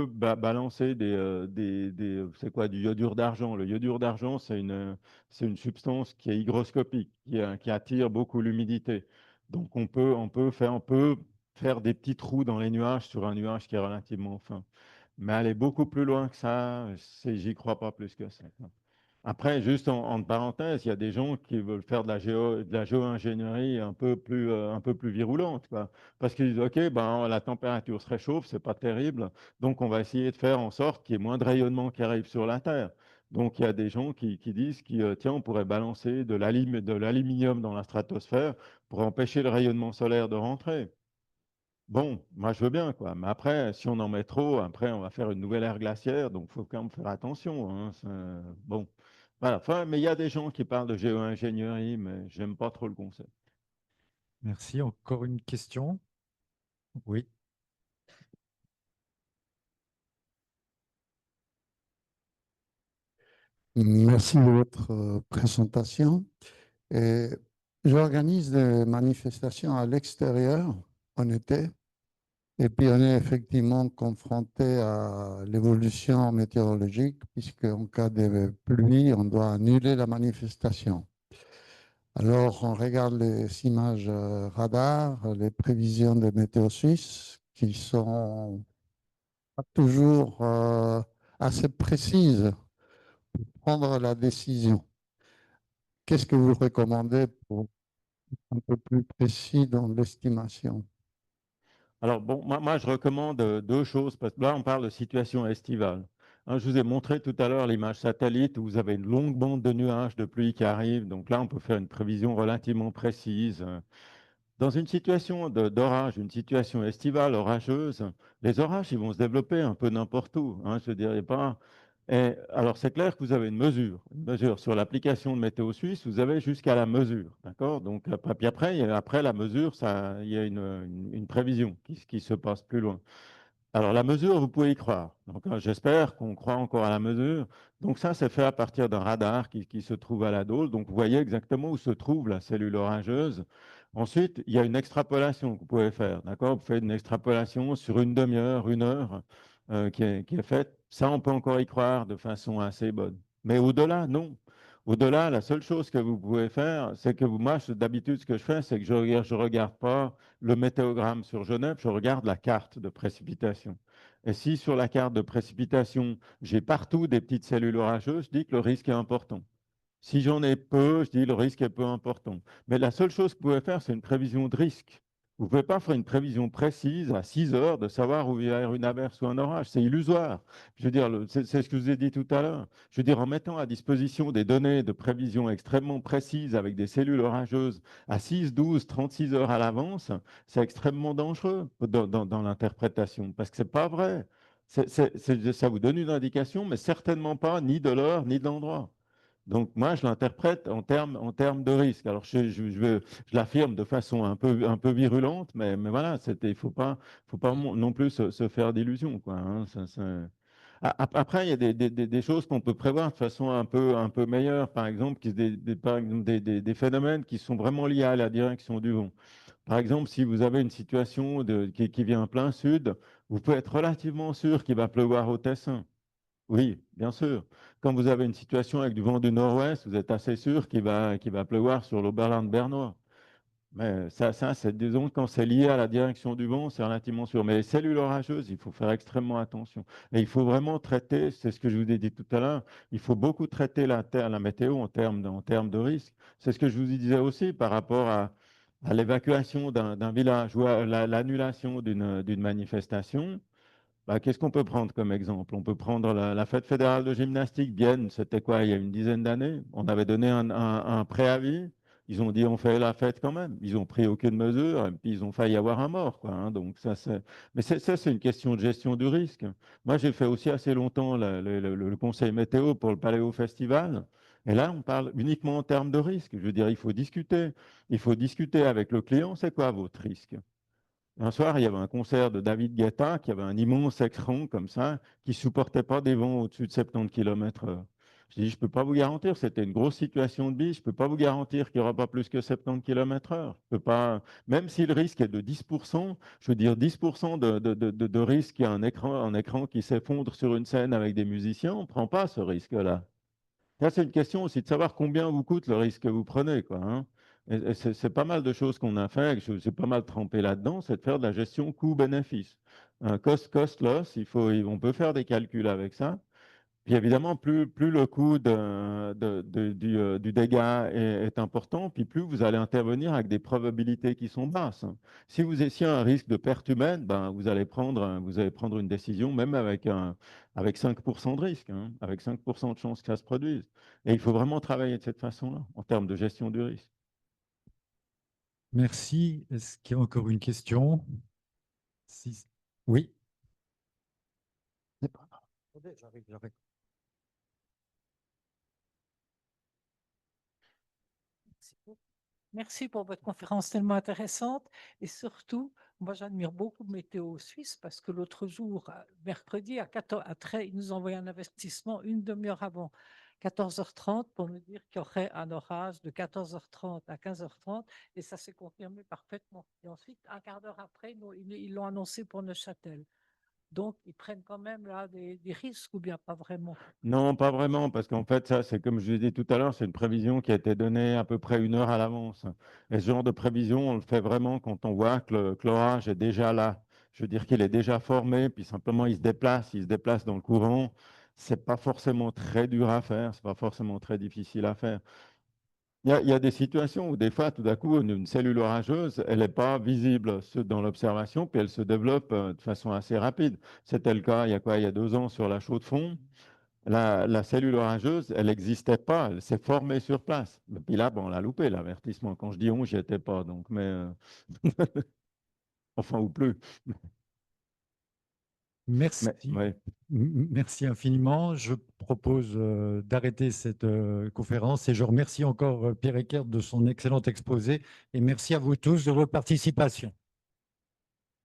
balancer c'est quoi, du iodure d'argent. Le iodure d'argent, c'est une substance qui est hygroscopique, qui attire beaucoup l'humidité. Donc on peut faire des petits trous dans les nuages sur un nuage qui est relativement fin. Mais aller beaucoup plus loin que ça, j'y crois pas plus que ça, quoi. Après, juste en parenthèse, il y a des gens qui veulent faire de la géo-ingénierie un peu plus virulente, quoi. Parce qu'ils disent, OK, ben, la température se réchauffe, c'est pas terrible, donc on va essayer de faire en sorte qu'il y ait moins de rayonnement qui arrive sur la Terre. Donc il y a des gens qui disent, tiens, on pourrait balancer de l'aluminium dans la stratosphère pour empêcher le rayonnement solaire de rentrer. Bon, moi je veux bien, quoi. Mais après, si on en met trop, après on va faire une nouvelle ère glaciaire, donc il faut quand même faire attention, hein. Bon, voilà. Enfin, mais il y a des gens qui parlent de géo-ingénierie, mais j'aime pas trop le concept. Merci. Encore une question? Oui. Merci de votre présentation. Et j'organise des manifestations à l'extérieur en été. Et puis, on est effectivement confronté à l'évolution météorologique, puisqu'en cas de pluie, on doit annuler la manifestation. Alors, on regarde les images radar, les prévisions de Météo Suisse, qui sont pas toujours assez précises pour prendre la décision. Qu'est-ce que vous recommandez pour être un peu plus précis dans l'estimation? Alors, bon, moi je recommande deux choses, parce que là, on parle de situation estivale. Hein, je vous ai montré tout à l'heure l'image satellite où vous avez une longue bande de nuages de pluie qui arrive. Donc là, on peut faire une prévision relativement précise. Dans une situation d'orage, une situation estivale orageuse, les orages, ils vont se développer un peu n'importe où, hein, je ne dirais pas. Et alors, c'est clair que vous avez une mesure sur l'application de Météo Suisse, vous avez jusqu'à la mesure, d'accord? Donc, puis après la mesure, il y a une prévision qui se passe plus loin. Alors, la mesure, vous pouvez y croire. Donc, j'espère qu'on croit encore à la mesure. Donc, ça, c'est fait à partir d'un radar qui se trouve à la Dôle. Donc, vous voyez exactement où se trouve la cellule orageuse. Ensuite, il y a une extrapolation que vous pouvez faire. D'accord? Vous faites une extrapolation sur une demi-heure, une heure qui est faite. Ça, on peut encore y croire de façon assez bonne. Mais au-delà, non. Au-delà, la seule chose que vous pouvez faire, c'est que moi, d'habitude, ce que je fais, c'est que je regarde pas le météogramme sur Genève, je regarde la carte de précipitation. Et si sur la carte de précipitation, j'ai partout des petites cellules orageuses, je dis que le risque est important. Si j'en ai peu, je dis le risque est peu important. Mais la seule chose que vous pouvez faire, c'est une prévision de risque. Vous ne pouvez pas faire une prévision précise à 6 heures de savoir où il y a une averse ou un orage. C'est illusoire. Je veux dire, c'est ce que je vous ai dit tout à l'heure. Je veux dire, en mettant à disposition des données de prévision extrêmement précises avec des cellules orageuses à 6, 12, 36 heures à l'avance, c'est extrêmement dangereux dans l'interprétation parce que ce n'est pas vrai. Ça vous donne une indication, mais certainement pas ni de l'heure ni de l'endroit. Donc, moi, je l'interprète en termes de risque. Alors, je l'affirme de façon un peu virulente, mais voilà, il ne faut pas non plus se faire d'illusions, quoi, hein. Après, il y a des choses qu'on peut prévoir de façon un peu meilleure. Par exemple, des phénomènes qui sont vraiment liés à la direction du vent. Par exemple, si vous avez une situation qui vient en plein sud, vous pouvez être relativement sûr qu'il va pleuvoir au Tessin. Oui, bien sûr. Quand vous avez une situation avec du vent du nord-ouest, vous êtes assez sûr qu'il va pleuvoir sur l'Oberland bernois. Mais c'est, disons, quand c'est lié à la direction du vent, c'est relativement sûr. Mais les cellules orageuses, il faut faire extrêmement attention. Et il faut vraiment traiter, c'est ce que je vous ai dit tout à l'heure, il faut beaucoup traiter la météo en termes de risque. C'est ce que je vous disais aussi par rapport à l'évacuation d'un village ou à l'annulation d'une manifestation. Bah, qu'est-ce qu'on peut prendre comme exemple? On peut prendre la fête fédérale de gymnastique Bienne, c'était quoi, il y a une dizaine d'années? On avait donné un préavis, ils ont dit on fait la fête quand même. Ils ont pris aucune mesure, et puis ils ont failli avoir un mort, quoi, hein. Donc mais ça, c'est une question de gestion du risque. Moi, j'ai fait aussi assez longtemps le conseil météo pour le Paléo Festival. Et là, on parle uniquement en termes de risque. Je veux dire, il faut discuter. Il faut discuter avec le client, c'est quoi votre risque? Un soir, il y avait un concert de David Guetta qui avait un immense écran comme ça, qui ne supportait pas des vents au-dessus de 70 km/h. Je dis, je ne peux pas vous garantir, c'était une grosse situation de bise, je ne peux pas vous garantir qu'il n'y aura pas plus que 70 km/h. Je peux pas, même si le risque est de 10%, je veux dire 10% de risque qu'il y a un écran qui s'effondre sur une scène avec des musiciens, on ne prend pas ce risque-là. Là, c'est une question aussi de savoir combien vous coûte le risque que vous prenez, quoi, hein. Et c'est pas mal de choses qu'on a fait, que j'ai pas mal trempé là-dedans, c'est de faire de la gestion coût-bénéfice. Un cost-loss, on peut faire des calculs avec ça. Puis évidemment, plus le coût du dégât est important, puis plus vous allez intervenir avec des probabilités qui sont basses. Si vous essayez un risque de perte humaine, ben, vous allez prendre une décision même avec 5% de risque, hein, avec 5% de chances que ça se produise. Et il faut vraiment travailler de cette façon-là, en termes de gestion du risque. Merci. Est-ce qu'il y a encore une question? Oui. Attendez, j'arrive. Merci pour votre conférence tellement intéressante et surtout, moi j'admire beaucoup Météo Suisse parce que l'autre jour, mercredi à 13, ils nous ont envoyé un investissement une demi-heure avant 14h30 pour nous dire qu'il y aurait un orage de 14h30 à 15h30 et ça s'est confirmé parfaitement. Et ensuite, un quart d'heure après, ils l'ont annoncé pour Neuchâtel. Donc, ils prennent quand même là des risques ou bien pas vraiment? Non, pas vraiment, parce qu'en fait, ça, c'est comme je l'ai dit tout à l'heure, c'est une prévision qui a été donnée à peu près 1 heure à l'avance. Et ce genre de prévision, on le fait vraiment quand on voit que l'orage est déjà là. Je veux dire qu'il est déjà formé, puis simplement il se déplace dans le courant. C'est pas forcément très dur à faire, c'est pas forcément très difficile à faire. Il y a des situations où des fois, tout d'un coup, une cellule orageuse, elle n'est pas visible dans l'observation, puis elle se développe de façon assez rapide. C'était le cas, il y a quoi, il y a 2 ans sur la Chaux-de-Fonds. La cellule orageuse, elle n'existait pas, elle s'est formée sur place. Et puis là, bon, on l'a loupé, l'avertissement. Quand je dis on, j'y étais pas, donc, mais enfin, ou plus. Merci. Ouais. Merci infiniment. Je propose d'arrêter cette conférence et je remercie encore Pierre Eckert de son excellent exposé et merci à vous tous de votre participation.